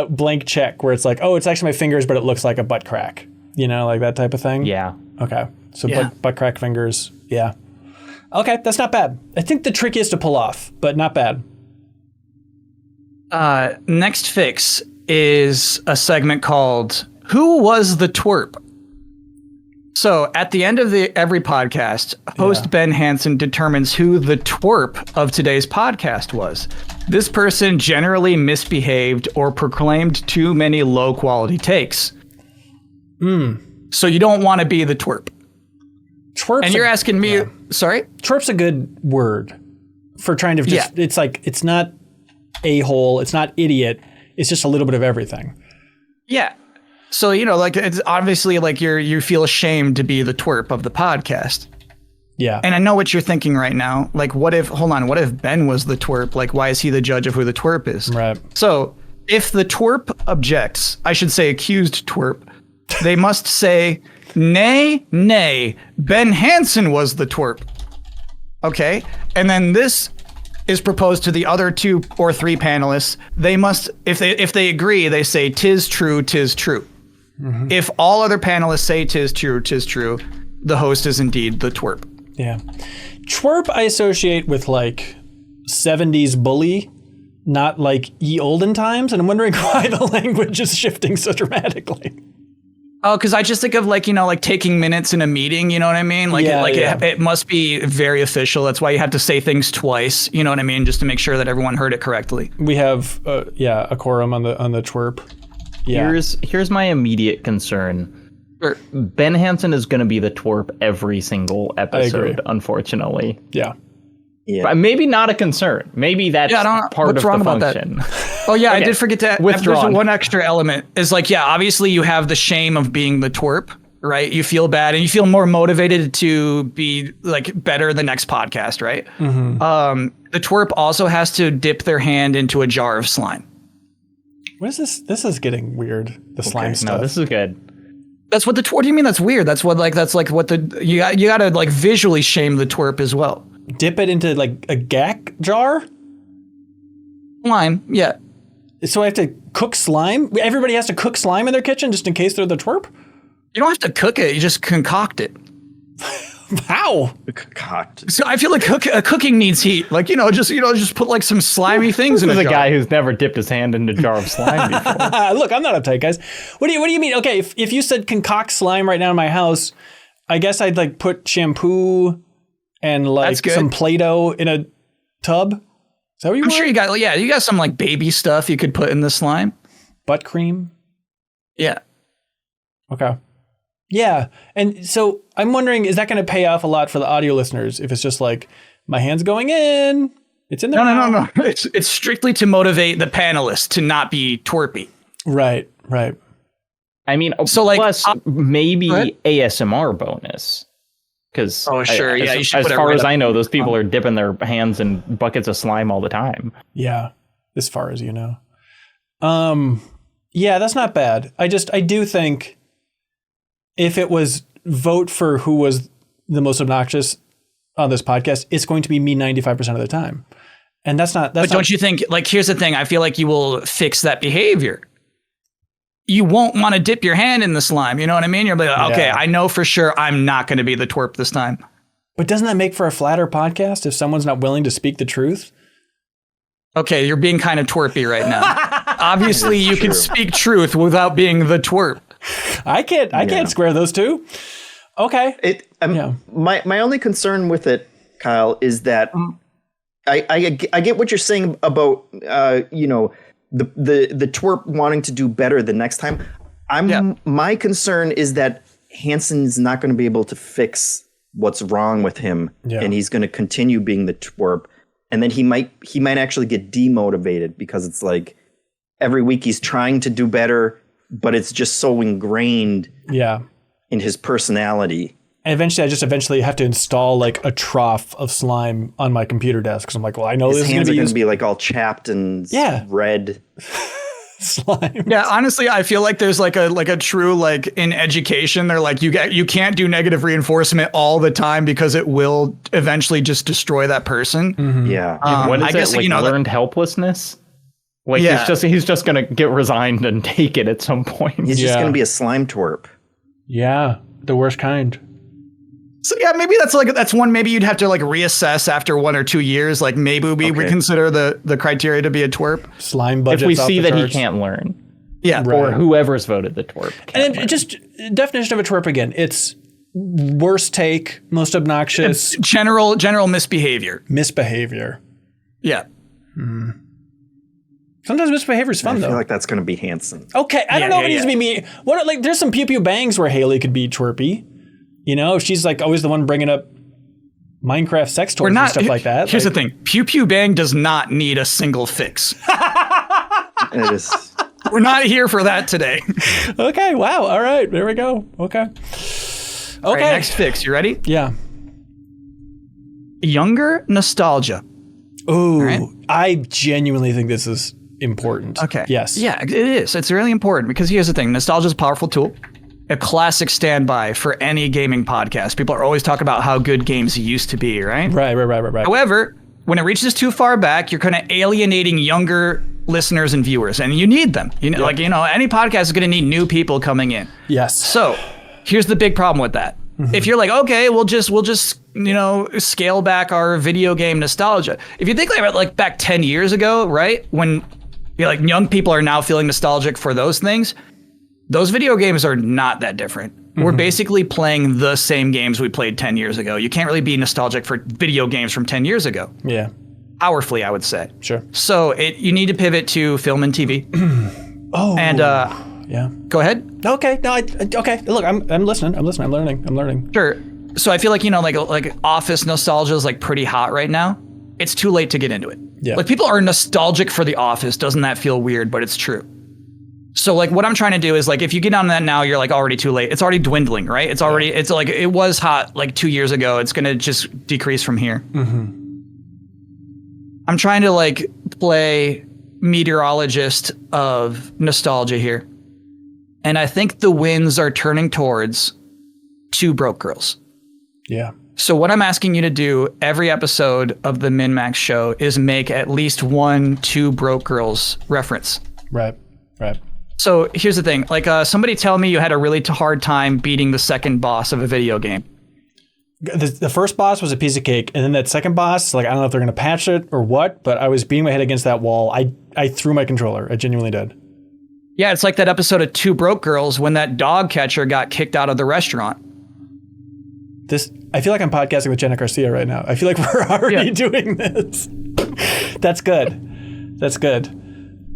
Blank check, where it's like, oh, it's actually my fingers, but it looks like a butt crack. You know, like that type of thing. Yeah. Okay. So butt crack fingers. Yeah. Okay, that's not bad. I think the trick is to pull off, but not bad. Next fix is a segment called Who Was the Twerp? So at the end of every podcast, host Ben Hansen determines who the twerp of today's podcast was. This person generally misbehaved or proclaimed too many low quality takes. So you don't want to be the twerp. Twerp's And you're asking me, sorry? twerp's a good word for trying to just, it's like, it's not a-hole, it's not idiot, it's just a little bit of everything. Yeah. So, like it's obviously like you feel ashamed to be the twerp of the podcast. Yeah. And I know what you're thinking right now. Like, what if Ben was the twerp? Like, why is he the judge of who the twerp is? Right. So if the twerp objects, I should say accused twerp, they must say, nay, Ben Hansen was the twerp. Okay. And then this is proposed to the other 2 or 3 panelists. They must, if they agree, they say, 'tis true, 'tis true. Mm-hmm. If all other panelists say 'tis true, 'tis true, the host is indeed the twerp. Yeah. Twerp I associate with like 70s bully, not like ye olden times. And I'm wondering why the language is shifting so dramatically. Oh, because I just think of like taking minutes in a meeting, you know what I mean? Like, it must be very official. That's why you have to say things twice, you know what I mean? Just to make sure that everyone heard it correctly. We have, a quorum on the twerp. Yeah. Here's my immediate concern. Sure. Ben Hansen is going to be the twerp every single episode, unfortunately. Yeah. Yeah. But maybe not a concern. Maybe that's part of the function. Oh, yeah, okay. I did forget to withdraw. There's one extra element. Is like, obviously you have the shame of being the twerp, right? You feel bad and you feel more motivated to be like better the next podcast, right? Mm-hmm. The twerp also has to dip their hand into a jar of slime. What is this? This is getting weird. The slime stuff. No, this is good. That's what what do you mean that's weird? That's what you gotta like visually shame the twerp as well. Dip it into like a gack jar? Slime, yeah. So I have to cook slime? Everybody has to cook slime in their kitchen just in case they're the twerp? You don't have to cook it, you just concoct it. How? Concoct. So I feel like cooking needs heat. Like, just put like some slimy things in a jar. This is a guy who's never dipped his hand in a jar of slime before. Look, I'm not uptight, guys. What do you mean? Okay, if you said concoct slime right now in my house, I guess I'd like put shampoo and like some Play-Doh in a tub. Is that what you want? I'm sure you got some like baby stuff you could put in the slime. Butt cream? Yeah. Okay. Yeah. And so I'm wondering, is that going to pay off a lot for the audio listeners if it's just like, my hand's going in, it's in there? No. It's strictly to motivate the panelists to not be twerpy. Right. I mean, so like, plus maybe ASMR bonus. Because you should as far as I know, those people are dipping their hands in buckets of slime all the time. Yeah, as far as you know. Yeah, that's not bad. I do think if it was vote for who was the most obnoxious on this podcast, it's going to be me 95% of the time. And that's not... But don't you think, like, here's the thing. I feel like you will fix that behavior. You won't want to dip your hand in the slime. You know what I mean? You're like, okay, I know for sure I'm not going to be the twerp this time. But doesn't that make for a flatter podcast if someone's not willing to speak the truth? Okay, you're being kind of twerpy right now. Obviously, you can speak truth without being the twerp. I can't square those two. Okay. My only concern with it, Kyle, is that I get what you're saying about the twerp wanting to do better the next time. My concern is that Hansen's not going to be able to fix what's wrong with him, and he's going to continue being the twerp, and then he might actually get demotivated because it's like every week he's trying to do better, but it's just so ingrained in his personality. And eventually, I just have to install like a trough of slime on my computer desk because I'm like, well, I know his hands are going to be like all chapped and red slime. Yeah, honestly, I feel like there's like a true like in education, they're like you can't do negative reinforcement all the time because it will eventually just destroy that person. Mm-hmm. Yeah. What is I guess it? Like learned helplessness. Like he's just gonna get resigned and take it at some point. He's just gonna be a slime twerp. Yeah, the worst kind. So maybe that's one. Maybe you'd have to like reassess after 1 or 2 years. Like maybe we reconsider the criteria to be a twerp. Slime budget. If we see that he can't learn, or whoever's voted the twerp. And just definition of a twerp again. It's worst take, most obnoxious, general misbehavior. misbehavior. Yeah. Sometimes misbehavior is fun I though. feel like that's going to be Hanson. Okay, I don't know if it needs to be me. What like there's some pew pew bangs where Haley could be twerpy. You know, if she's like always the one bringing up Minecraft sex toys and stuff like that. Here's the thing. Pew Pew Bang does not need a single fix. It is. We're not here for that today. Okay, wow. All right, there we go. Okay. All right, next fix. You ready? Yeah. Younger nostalgia. Ooh, right. I genuinely think this is important. Okay. Yes. Yeah, it is. It's really important because here's the thing. Nostalgia is a powerful tool. A classic standby for any gaming podcast. People are always talking about how good games used to be, right? Right. However, when it reaches too far back, you're kind of alienating younger listeners and viewers, and you need them. You know, any podcast is going to need new people coming in. Yes. So, here's the big problem with that. If you're like, okay, we'll just scale back our video game nostalgia. If you think about like back 10 years ago, right, when young people are now feeling nostalgic for those things, those video games are not that different. We're basically playing the same games we played 10 years ago. You can't really be nostalgic for video games from 10 years ago. Yeah. Powerfully, I would say. Sure. So you need to pivot to film and TV. And yeah. Go ahead. Okay. No. Okay. Look, I'm listening. I'm learning. Sure. So I feel like like Office nostalgia is like pretty hot right now. It's too late to get into it. Yeah. Like people are nostalgic for The Office. Doesn't that feel weird? But it's true. So like what I'm trying to do is like if you get on that now, you're like already too late. It's already dwindling, right? It's already it's like it was hot like 2 years ago. It's gonna just decrease from here. I'm trying to like play meteorologist of nostalgia here. And I think the winds are turning towards Two Broke Girls. Yeah. So what I'm asking you to do every episode of the MinnMax show is make at least one Two Broke Girls reference. Right. So here's the thing. Like somebody tell me you had a really hard time beating the second boss of a video game. The first boss was a piece of cake, and then that second boss, like I don't know if they're gonna patch it or what, but I was beating my head against that wall. I threw my controller. I genuinely did. Yeah, it's like that episode of Two Broke Girls when that dog catcher got kicked out of the restaurant. I feel like I'm podcasting with Jenna Garcia right now. I feel like we're already doing this. That's good.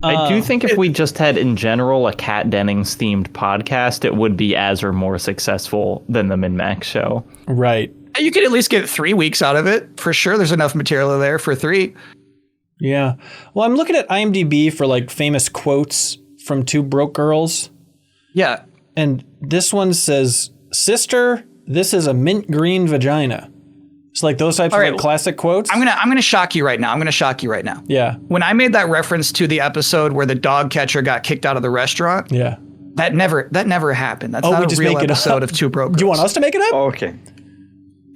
I do think if we just had in general a Kat Dennings themed podcast, it would be as or more successful than the MinnMax show. Right. You could at least get 3 weeks out of it. For sure, there's enough material there for 3. Yeah. Well, I'm looking at IMDb for like famous quotes from Two Broke Girls. Yeah. And this one says, "Sister, this is a mint green vagina." It's like those types of like classic quotes. I'm gonna shock you right now. Yeah. When I made that reference to the episode where the dog catcher got kicked out of the restaurant, Yeah. that never happened. That's not a real episode of Two Broke Girls. Do you want us to make it up? Oh, okay.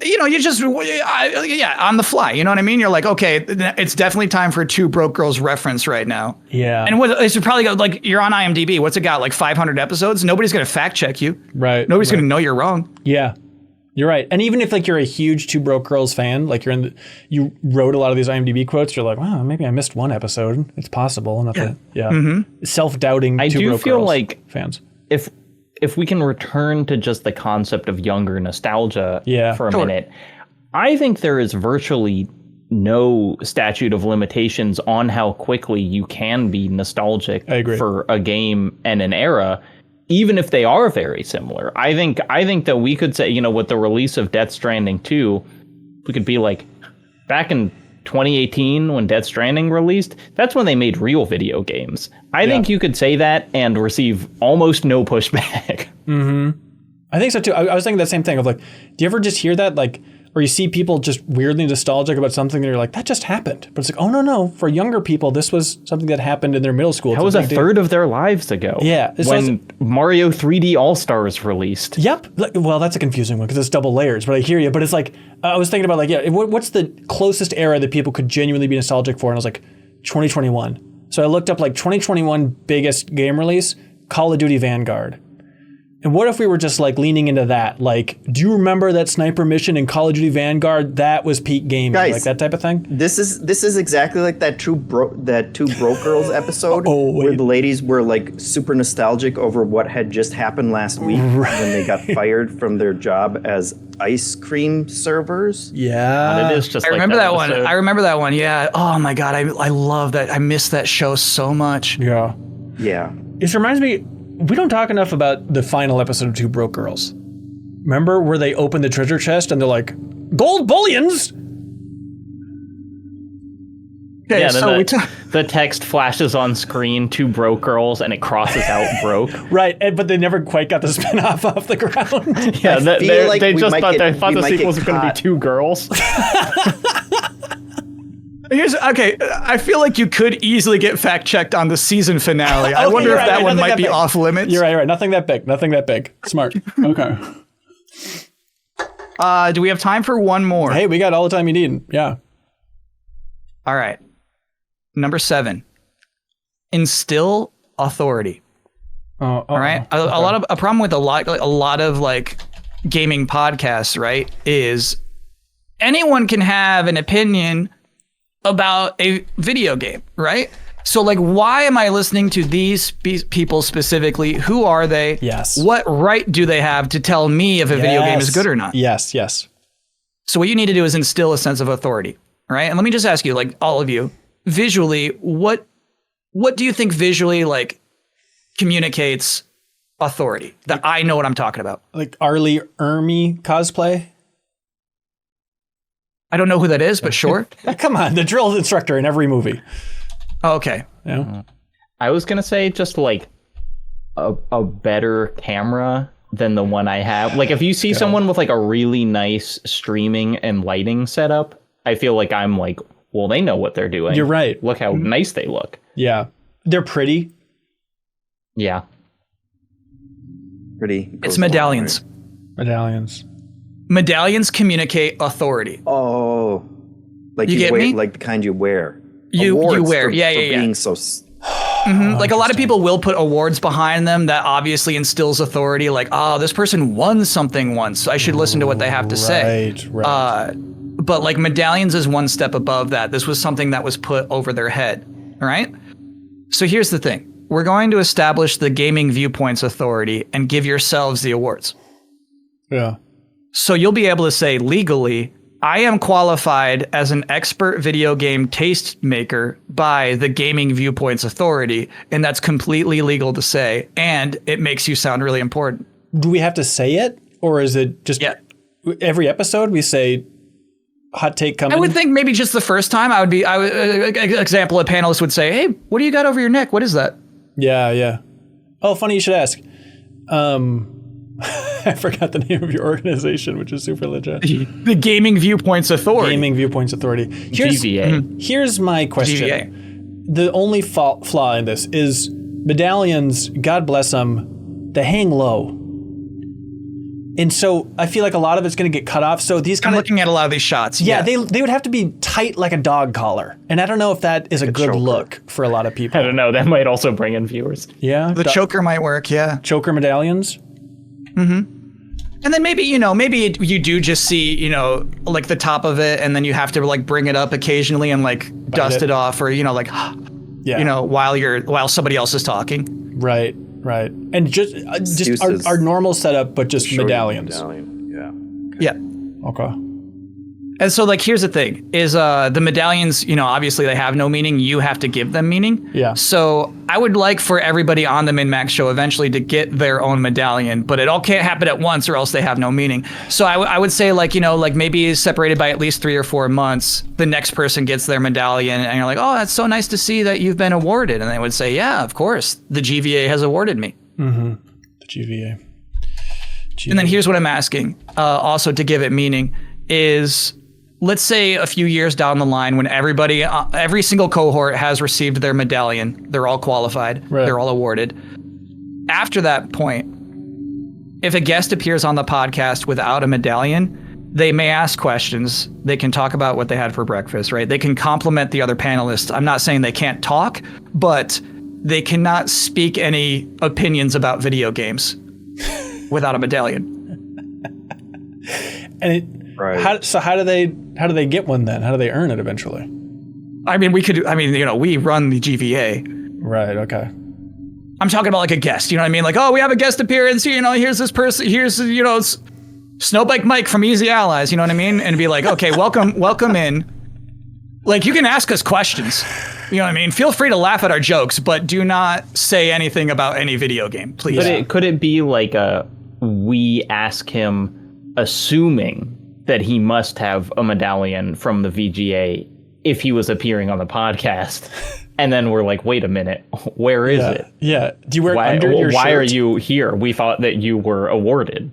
You just on the fly. You know what I mean? You're like, okay, it's definitely time for a Two Broke Girls reference right now. Yeah. And it's probably got, like, you're on IMDb. What's it got? Like 500 episodes? Nobody's gonna fact check you. Right. Nobody's gonna know you're wrong. Yeah. You're right. And even if like you're a huge Two Broke Girls fan, like you wrote a lot of these IMDb quotes, you're like, wow, maybe I missed one episode. It's possible. Nothing. Yeah. Self-doubting I Two do Broke feel Girls like fans. If we can return to just the concept of younger nostalgia for a minute, I think there is virtually no statute of limitations on how quickly you can be nostalgic for a game and an era, even if they are very similar. I think that we could say, with the release of Death Stranding 2, we could be like, back in 2018 when Death Stranding released, that's when they made real video games. I think you could say that and receive almost no pushback. I think so too. I was thinking that same thing of like, do you ever just hear that like, or you see people just weirdly nostalgic about something that you're like, that just happened. But it's like, oh no, for younger people, this was something that happened in their middle school. That was a third of their lives ago. Yeah. When Mario 3D All-Stars released. Yep. Well, that's a confusing one because it's double layers, but I hear you. But it's like, I was thinking about like, what's the closest era that people could genuinely be nostalgic for? And I was like, 2021. So I looked up like 2021 biggest game release, Call of Duty Vanguard. And what if we were just like leaning into that? Like, do you remember that sniper mission in Call of Duty Vanguard? That was peak gaming, Guys, like that type of thing. This is exactly like that Two Broke Girls episode where the ladies were like super nostalgic over what had just happened last week when they got fired from their job as ice cream servers. Yeah, And it is just. I like remember that one. episode. I remember that one. Yeah. Oh my God. I love that. I miss that show so much. Yeah. Yeah. It reminds me, we don't talk enough about the final episode of Two Broke Girls. Remember where they open the treasure chest and they're like, gold bullions? Okay, Yeah, so then the text flashes on screen, 2 broke girls, and it crosses out broke. Right, but they never quite got the spin-off off the ground. Yeah, feel like they we just might thought get- they thought we the might get sequel was going to be caught. 2 girls. I feel like you could easily get fact checked on the season finale. I Okay, wonder you're if right, that right, one nothing might be big. off limits. You're right. Nothing that big. Smart. Okay. Do we have time for one more? Hey, we got all the time you need. Yeah. All right. Number 7. Instill authority. All right. A problem with a lot of like gaming podcasts, right, is anyone can have an opinion about a video game, right? So like, why am I listening to these people specifically? Who are they? Yes. What right do they have to tell me if a video game is good or not? Yes. So what you need to do is instill a sense of authority, right? And let me just ask you, like all of you, visually, what do you think visually like communicates authority? That I know what I'm talking about. Like Arlie Ermy cosplay. I don't know who that is, but sure. Come on, the drill instructor in every movie. Oh, okay. Yeah. I was going to say just like a better camera than the one I have. Like if you see someone with like a really nice streaming and lighting setup, I feel like I'm like, well, they know what they're doing. You're right. Look how nice they look. Yeah. They're pretty. Yeah. Pretty. It's medallions. Medallions. Medallions communicate authority. Oh, like You get wear, me? like the kind you wear. You Awards wear. for, Yeah. for being so. Like a lot of people will put awards behind them that obviously instills authority. Like, oh, this person won something once, so I should listen to what they have to say. Right. But like medallions is one step above that. This was something that was put over their head. All right. So here's the thing. We're going to establish the Gaming Viewpoints Authority and give yourselves the awards. Yeah. So you'll be able to say legally, I am qualified as an expert video game tastemaker by the Gaming Viewpoints Authority, and that's completely legal to say, and it makes you sound really important. Do we have to say it, or is it just every episode we say hot take coming? I would think maybe just the first time example, a panelist would say, hey, what do you got over your neck? What is that? Yeah. Oh, funny you should ask. I forgot the name of your organization, which is super legit. The Gaming Viewpoints Authority. Gaming Viewpoints Authority. GVA. Here's my question. GVA. The only flaw in this is medallions, God bless them, they hang low. And so I feel like a lot of it's going to get cut off. So these I'm kind of, looking at a lot of these shots. yeah, they would have to be tight like a dog collar. And I don't know if that is a good choker. look for a lot of people. I don't know. That might also bring in viewers. Yeah. The choker might work, yeah. choker medallions. And then maybe you do just see, like the top of it, and then you have to like bring it up occasionally and like dust it. it off, or like, Yeah. while somebody else is talking. Right. And just Excuses. our normal setup, but just Show you medallions. Medallion. Yeah. Yeah. Okay. And so like, here's the thing is, the medallions, obviously they have no meaning. You have to give them meaning. Yeah. So I would like for everybody on the MinnMax show eventually to get their own medallion, but it all can't happen at once or else they have no meaning. So I would say like, like maybe separated by at least 3 or 4 months, the next person gets their medallion and you're like, oh, that's so nice to see that you've been awarded. And they would say, yeah, of course, the GVA has awarded me. The GVA. And then here's what I'm asking, also to give it meaning, is let's say a few years down the line when every single cohort has received their medallion, they're all qualified, Right. they're all awarded. After that point, if a guest appears on the podcast without a medallion, they may ask questions. They can talk about what they had for breakfast, right? They can compliment the other panelists. I'm not saying they can't talk, but they cannot speak any opinions about video games. without a medallion. And Right. how do they get one then? How do they earn it eventually? I mean, we run the GVA. Right. Okay. I'm talking about like a guest, you know what I mean? Like, oh, we have a guest appearance, here's this person, here's, Snowbike Mike from Easy Allies, you know what I mean? And be like, okay, welcome in. Like, you can ask us questions, you know what I mean? Feel free to laugh at our jokes, but do not say anything about any video game, please. Could it be like we ask him assuming that he must have a medallion from the VGA if he was appearing on the podcast? And then we're like, wait a minute, where is it? Yeah. Do you wear it under your shirt? Why are you here? We thought that you were awarded.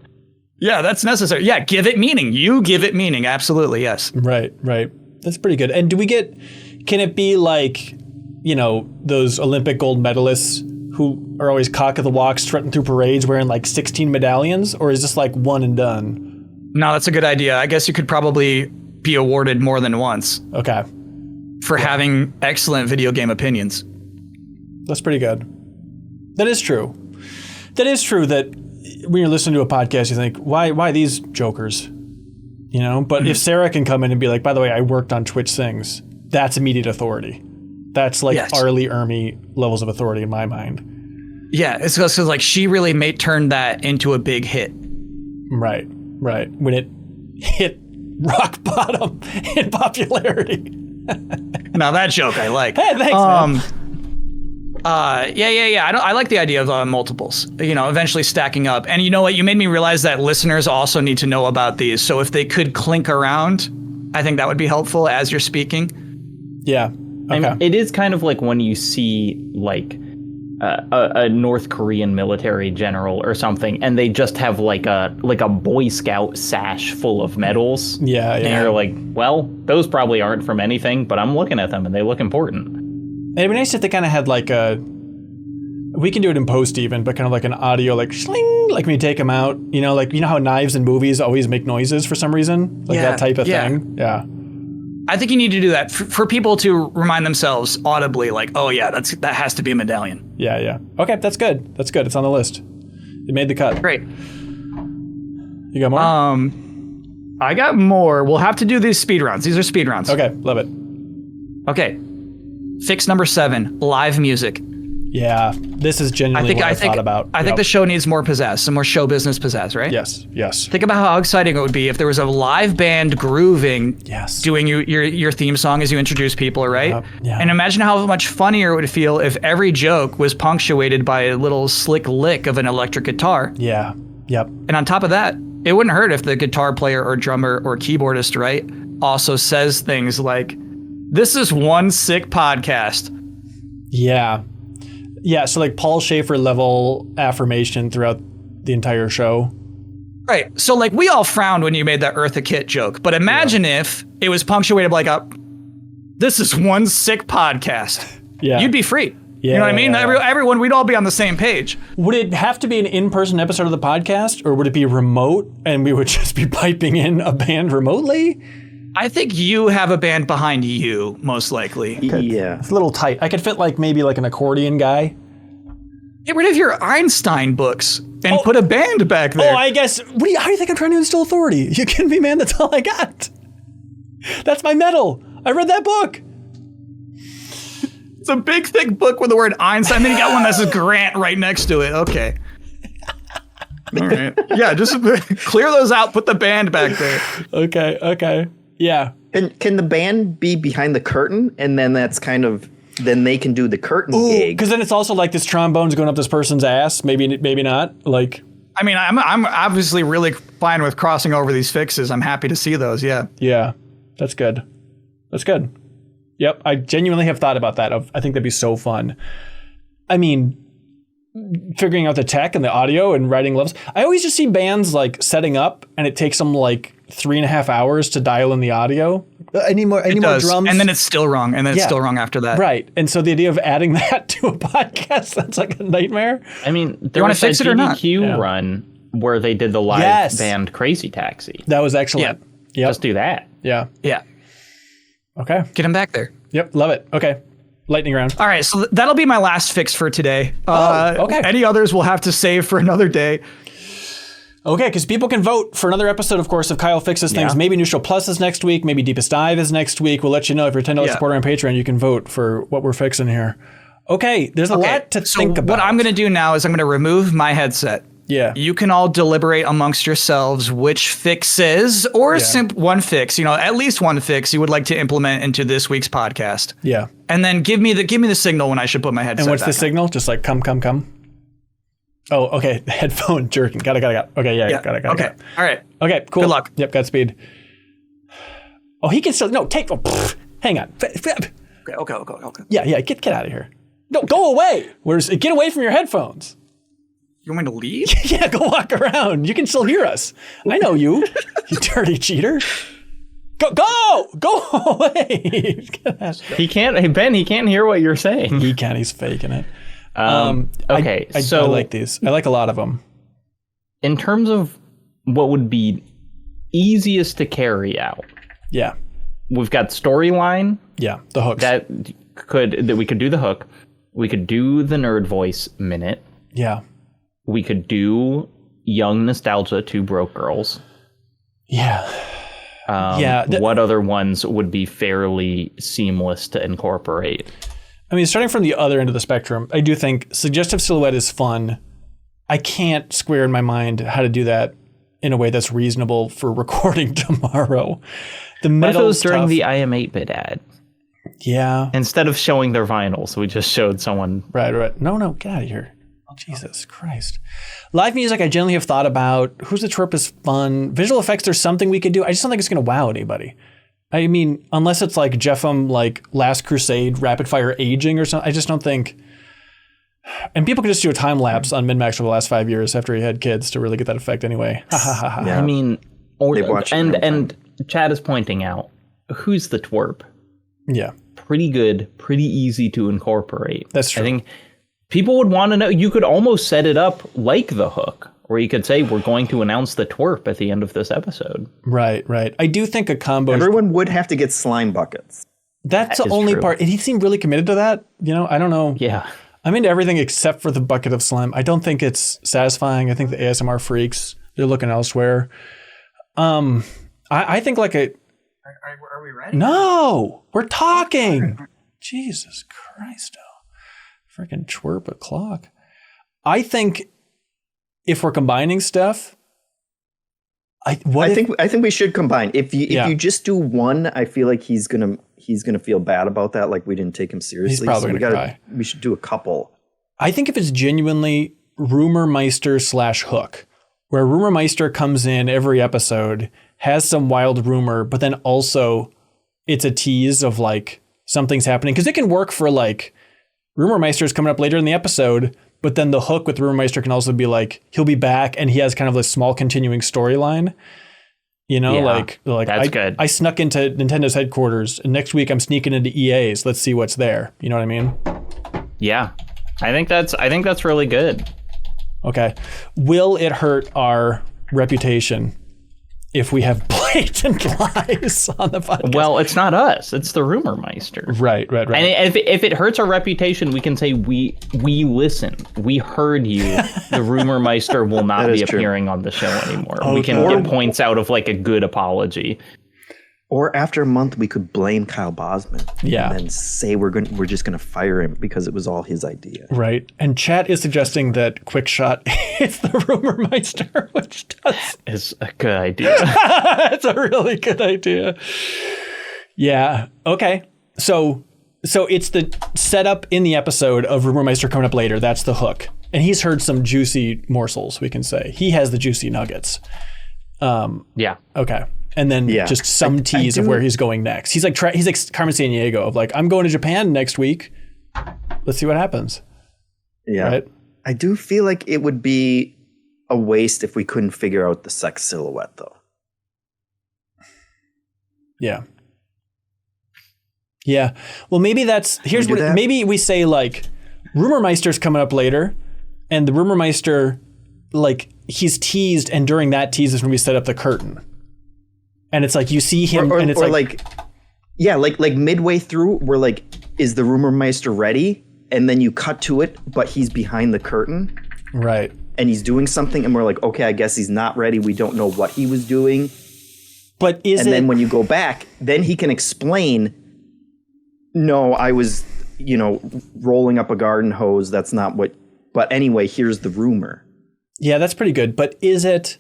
Yeah, that's necessary. Yeah, give it meaning. You give it meaning. Absolutely, yes. Right. That's pretty good. And can it be like, those Olympic gold medalists who are always cock of the walk strutting through parades wearing like 16 medallions? Or is this like one and done? No, that's a good idea. I guess you could probably be awarded more than once. Okay. For having excellent video game opinions. That's pretty good. That is true. That when you're listening to a podcast, you think, why these jokers? But if Sarah can come in and be like, by the way, I worked on Twitch things, that's immediate authority. That's like Arlie Ermy levels of authority in my mind. Yeah, it's because like she really turned that into a big hit. Right. When it hit rock bottom in popularity. Now that joke I like. Hey, thanks, man. Yeah. I like the idea of multiples. Eventually stacking up. And you know what? You made me realize that listeners also need to know about these. So if they could clink around, I think that would be helpful as you're speaking. Yeah. Okay. I mean, it is kind of like when you see like a North Korean military general or something, and they just have like a Boy Scout sash full of medals. Yeah. And you're like, well, those probably aren't from anything, but I'm looking at them and they look important. It'd be nice if they kind of had like we can do it in post even, but kind of like an audio like shling, like when you take them out, like, how knives in movies always make noises for some reason? Like that type of thing. Yeah. I think you need to do that for people to remind themselves audibly, like, oh yeah, that has to be a medallion. Yeah. Okay, that's good. It's on the list. It made the cut. Great. You got more? I got more. We'll have to do these speed rounds. These are speed rounds. Okay, love it. Okay. Fix number 7, live music. Yeah, this is genuinely what I thought about. I think the show needs more pizzazz, some more show business pizzazz, right? Yes. Think about how exciting it would be if there was a live band grooving, doing your theme song as you introduce people, right? Yeah. And imagine how much funnier it would feel if every joke was punctuated by a little slick lick of an electric guitar. Yeah. Yep. And on top of that, it wouldn't hurt if the guitar player or drummer or keyboardist, right, also says things like, "This is one sick podcast." Yeah. Yeah, so like Paul Schaefer level affirmation throughout the entire show. Right. So like we all frowned when you made that Eartha Kitt joke, but imagine if it was punctuated like "This is one sick podcast." Yeah. You'd be free. Yeah, you know what I mean? Everyone, we'd all be on the same page. Would it have to be an in-person episode of the podcast, or would it be remote and we would just be piping in a band remotely? I think you have a band behind you, most likely. Yeah. It's a little tight. I could fit like maybe like an accordion guy. Get rid of your Einstein books and put a band back there. Oh, I guess. How do you think I'm trying to instill authority? You kidding me, man? That's all I got. That's my medal. I read that book. It's a big, thick book with the word Einstein. Then you got one that says Grant right next to it. Okay. All right. Yeah, just clear those out. Put the band back there. Okay. Yeah. And can the band be behind the curtain, and then then they can do the curtain gig? Because then it's also like this trombone's going up this person's ass. Maybe not. Like, I mean, I'm obviously really fine with crossing over these fixes. I'm happy to see those. Yeah. Yeah. That's good. Yep. I genuinely have thought about that. I think that'd be so fun. I mean, figuring out the tech and the audio and writing levels. I always just see bands like setting up and it takes them like 3.5 hours to dial in the audio. I need more drums. And then it's still wrong. And then it's still wrong after that. Right. And so the idea of adding that to a podcast, that's like a nightmare. I mean, there was a GDQ run where they did the live band Crazy Taxi. That was excellent. Yeah. Just do that. Yeah. Okay. Get him back there. Yep. Love it. Okay. Lightning round. All right. So that'll be my last fix for today. Okay. Any others we'll have to save for another day. Okay, because people can vote for another episode, of course, of Kyle Fixes Things. Yeah. Maybe Neutral Plus is next week. Maybe Deepest Dive is next week. We'll let you know if you're a $10 supporter on Patreon. You can vote for what we're fixing here. Okay, there's a lot to think about. What I'm going to do now is I'm going to remove my headset. Yeah. You can all deliberate amongst yourselves which fixes or one fix, at least one fix you would like to implement into this week's podcast. Yeah. And then give me the signal when I should put my headset And what's back the on. signal? Just like come. Oh, okay. Headphone jerking. Got it. Okay, yeah. Got it. Okay. All right. Okay, cool. Good luck. Yep, Godspeed. Oh, he can still hang on. Okay. Yeah, get out of here. No, go away. Get away from your headphones. You want me to leave? Yeah, go walk around. You can still hear us. I know you, you dirty cheater. Go away. He can't. Ben, he can't hear what you're saying. He can. He's faking it. Okay, I like these. I like a lot of them. In terms of what would be easiest to carry out, Yeah. we've got storyline. Yeah. The hooks. That we could do the hook. We could do the nerd voice minute. Yeah. We could do young nostalgia, Two Broke Girls. Yeah. What other ones would be fairly seamless to incorporate? I mean, starting from the other end of the spectrum, I do think Suggestive Silhouette is fun. I can't square in my mind how to do that in a way that's reasonable for recording tomorrow. The What if it metal was during stuff, the I Am 8-Bit ad? Yeah. Instead of showing their vinyls, we just showed someone. Right. No, get out of here. Jesus Christ. Live music, I generally have thought about. Who's the Twerp is fun. Visual effects, there's something we could do. I just don't think it's going to wow anybody. I mean, unless it's like Jeffem, like Last Crusade, rapid fire aging or something. I just don't think. And people could just do a time lapse on MinnMax for the last 5 years after he had kids to really get that effect anyway. I mean, and Chad is pointing out, who's the twerp? Yeah. Pretty good, pretty easy to incorporate. That's true. I think people would want to know. You could almost set it up like the hook, where you could say, we're going to announce the twerp at the end of this episode. Right. I do think a combo. Everyone would have to get slime buckets. That's That the is only true. part. And he seemed really committed to that. I don't know. Yeah. I'm into everything except for the bucket of slime. I don't think it's satisfying. I think the ASMR freaks, they're looking elsewhere. I think like a. Are we ready? No, we're talking. Jesus Christ. Freaking twerp o'clock. I think if we're combining stuff, I think we should combine. If you just do one, I feel like he's gonna feel bad about that. Like we didn't take him seriously. He's probably gonna cry. We should do a couple. I think if it's genuinely rumormeister / hook, where rumormeister comes in every episode, has some wild rumor, but then also it's a tease of like something's happening. Because it can work for like rumormeister is coming up later in the episode, but then the hook with rumormeister can also be like he'll be back and he has kind of a small continuing storyline. Like that's good. I snuck into Nintendo's headquarters and next week I'm sneaking into EA's. Let's see what's there. You know what I mean? Yeah. I think that's really good. Okay. Will it hurt our reputation if we have blatant lies on the podcast? Well, it's not us. It's the rumormeister. Right. And if it hurts our reputation, we can say we listened. We heard you. The rumormeister will not be appearing on the show anymore. We can get points out of like a good apology. Or after a month, we could blame Kyle Bosman. Yeah. And then say we're just gonna fire him because it was all his idea. Right. And chat is suggesting that Quickshot is the rumormeister, which is a good idea. It's a really good idea. Yeah. Okay. So it's the setup in the episode of rumormeister coming up later. That's the hook. And he's heard some juicy morsels, we can say. He has the juicy nuggets. Yeah. Okay. And then just some tease of where he's going next. He's like Carmen Sandiego of like, I'm going to Japan next week. Let's see what happens. Yeah. Right? I do feel like it would be a waste if we couldn't figure out the sex silhouette, though. Yeah. Yeah. Well, maybe maybe we say like rumormeister's coming up later and the rumormeister, like he's teased and during that tease is when we set up the curtain. And it's like you see him, and it's like midway through, we're like, is the rumormeister ready? And then you cut to it, but he's behind the curtain, right? and he's doing something, and we're like, okay, I guess he's not ready. We don't know what he was doing. But then when you go back, then he can explain, no, I was, rolling up a garden hose. That's not what, but anyway, here's the rumor. Yeah, that's pretty good. But is it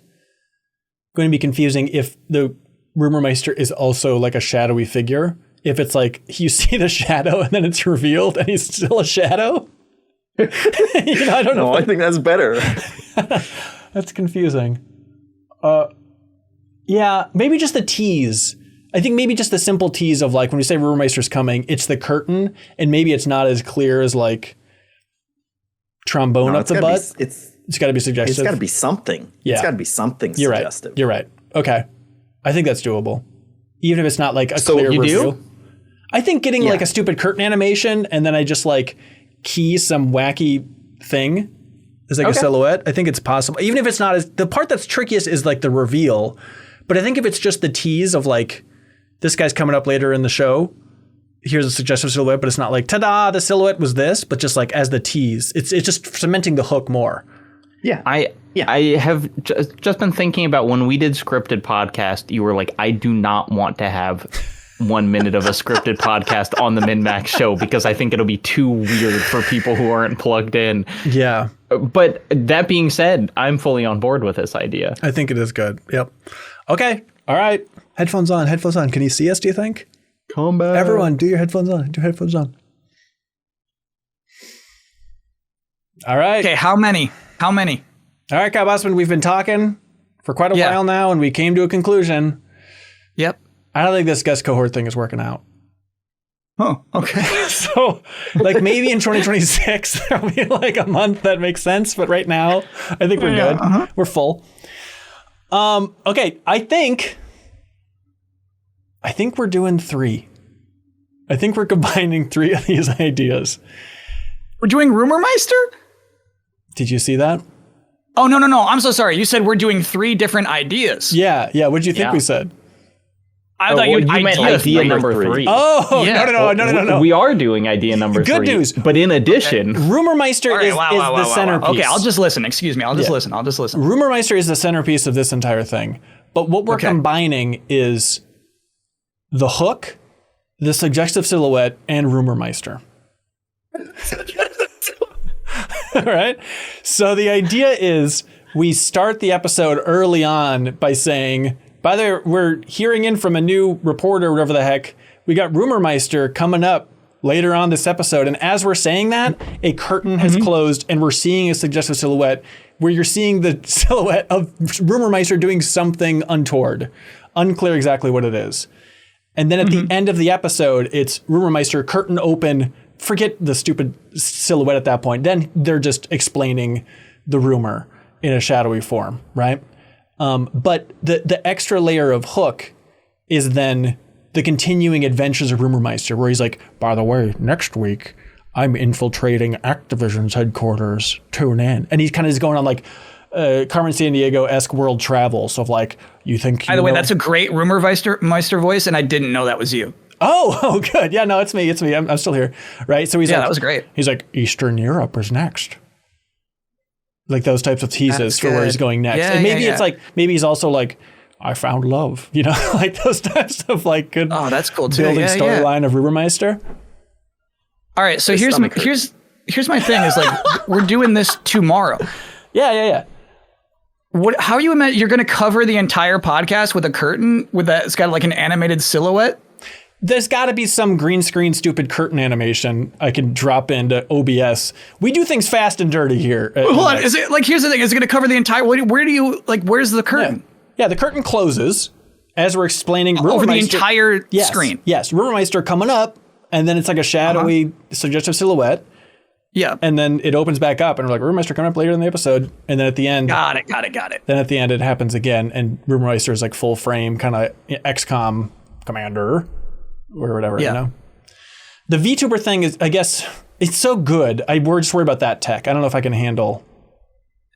going to be confusing if the rumormeister is also like a shadowy figure? If it's like you see the shadow and then it's revealed and he's still a shadow? I don't know. No, I think that's better. That's confusing. Yeah, maybe just the tease. I think maybe just the simple tease of like when we say rumormeister's coming, it's the curtain, and maybe it's not as clear as like trombone up the butt. It's got to be suggestive. It's got to be something. Yeah. It's got to be something You're suggestive. Right. You're right. Okay. I think that's doable. Even if it's not like a clear reveal. Do? I think getting like a stupid curtain animation and then I just like key some wacky thing as like a silhouette. I think it's possible. Even if it's not the part that's trickiest is like the reveal. But I think if it's just the tease of like, this guy's coming up later in the show, here's a suggestive silhouette, but it's not like, ta-da, the silhouette was this, but just like as the tease. It's just cementing the hook more. Yeah. I have just been thinking about when we did scripted podcast, you were like, I do not want to have 1 minute of a scripted podcast on the MinnMax show because I think it'll be too weird for people who aren't plugged in. Yeah. But that being said, I'm fully on board with this idea. I think it is good. Yep. Okay. All right. Headphones on. Headphones on. Can you see us, do you think? Come back. Everyone, do your headphones on. Do your headphones on. All right. Okay, how many? All right, Kyle Bosman, we've been talking for quite a while now, and we came to a conclusion. Yep. I don't think this guest cohort thing is working out. Oh, okay. So, like, maybe in 2026, there'll be like a month that makes sense, but right now, I think we're good. Uh-huh. We're full. Okay, I think we're doing 3. I think we're combining 3 of these ideas. We're doing rumormeister? Did you see that? Oh, no. I'm so sorry. You said we're doing 3 different ideas. Yeah. What did you think we said? I thought you meant idea number 3. Oh, Yeah. no. We are doing idea number 3. Good news. But in addition, Rumormeister is the centerpiece. Okay, I'll just listen. Excuse me. I'll just listen. Rumormeister is the centerpiece of this entire thing. But what we're combining is the hook, the suggestive silhouette, and Rumormeister. All right. So the idea is we start the episode early on by saying, by the way, we're hearing in from a new reporter, whatever the heck. We got Rumormeister coming up later on this episode. And as we're saying that, a curtain has closed and we're seeing a suggestive silhouette where you're seeing the silhouette of Rumormeister doing something untoward. Unclear exactly what it is. And then at the end of the episode, it's Rumormeister, curtain open. Forget the stupid silhouette at that point. Then they're just explaining the rumor in a shadowy form, right? But the extra layer of hook is then the continuing adventures of Rumormeister, where he's like, by the way, next week, I'm infiltrating Activision's headquarters. Tune in. And he kind of is going on like Carmen Sandiego-esque world travel. So if like, you think... By the way, that's a great Rumormeister voice, and I didn't know that was you. Oh, good. Yeah, no, it's me. I'm still here. Right? So he's like, that was great. He's like, Eastern Europe is next. Like those types of teases for where he's going next. Yeah, and maybe it's like, maybe he's also like, I found love, like those types of like good that's cool too. building storyline of Rumormeister. All right, so here's my thing is like we're doing this tomorrow. Yeah. How you imagine you're going to cover the entire podcast with a curtain with that? It's got like an animated silhouette. There's got to be some green screen stupid curtain animation I can drop into OBS. We do things fast and dirty here. Hold on, is it like here's the thing? Is it going to cover the entire? Where do you like? Where's the curtain? Yeah, the curtain closes as we're explaining over the entire screen. Yes, Rumormeister coming up, and then it's like a shadowy suggestive silhouette. Yeah, and then it opens back up, and we're like, Rumormeister coming up later in the episode, and then at the end, got it. Then at the end, it happens again, and Rumormeister is like full frame, kind of XCOM commander. Or whatever, The VTuber thing is, I guess, it's so good. We're just worried about that tech. I don't know if I can handle.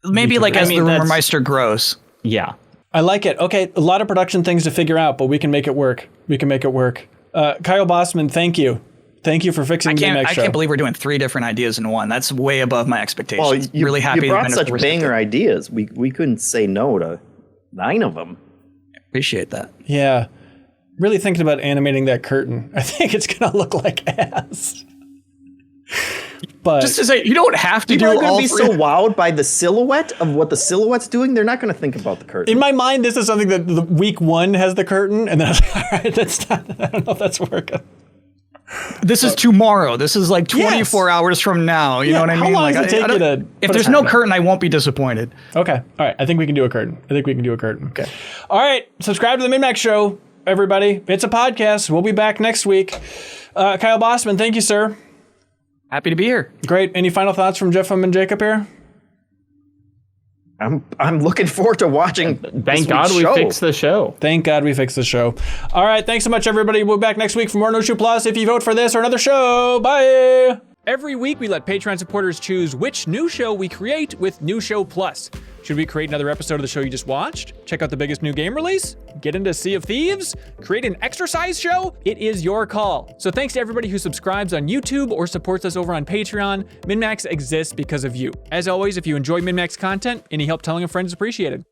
Maybe VTuber. as the Rumormeister grows. Yeah. I like it. Okay, a lot of production things to figure out, but we can make it work. Kyle Bosman, thank you. Thank you for fixing the MinnMax show. I can't believe we're doing 3 different ideas in one. That's way above my expectations. Well, you, really happy you brought that such Jennifer banger receptive. ideas. We couldn't say no to 9 of them. Appreciate that. Yeah. Really thinking about animating that curtain. I think it's going to look like ass. But Just to say, you don't have to People are do going all to be 3. so wowed by the silhouette of what the silhouette's doing, they're not going to think about the curtain. in my mind, this is something that the week 1 has the curtain, and then I was like, all right, that's not, I don't know if that's working. This is tomorrow. This is like 24 hours from now. You know what I mean? How long Like, does it take you to if put there's a no curtain up? curtain, I won't be disappointed. Okay. All right. I think we can do a curtain. Okay. All right. Subscribe to the MinnMax show, everybody. It's a podcast. We'll be back next week. Kyle Bosman, thank you, sir. Happy to be here. Great. Any final thoughts from Jeff and Jacob here? I'm looking forward to watching. Thank God we fixed the show. Thank God we fixed the show. All right. Thanks so much, everybody. We'll be back next week for more No Shoe Plus if you vote for this or another show. Bye. Every week, we let Patreon supporters choose which new show we create with New Show Plus. Should we create another episode of the show you just watched? Check out the biggest new game release? Get into Sea of Thieves? Create an exercise show? It is your call. So thanks to everybody who subscribes on YouTube or supports us over on Patreon. MinnMax exists because of you. As always, if you enjoy MinnMax content, any help telling a friend is appreciated.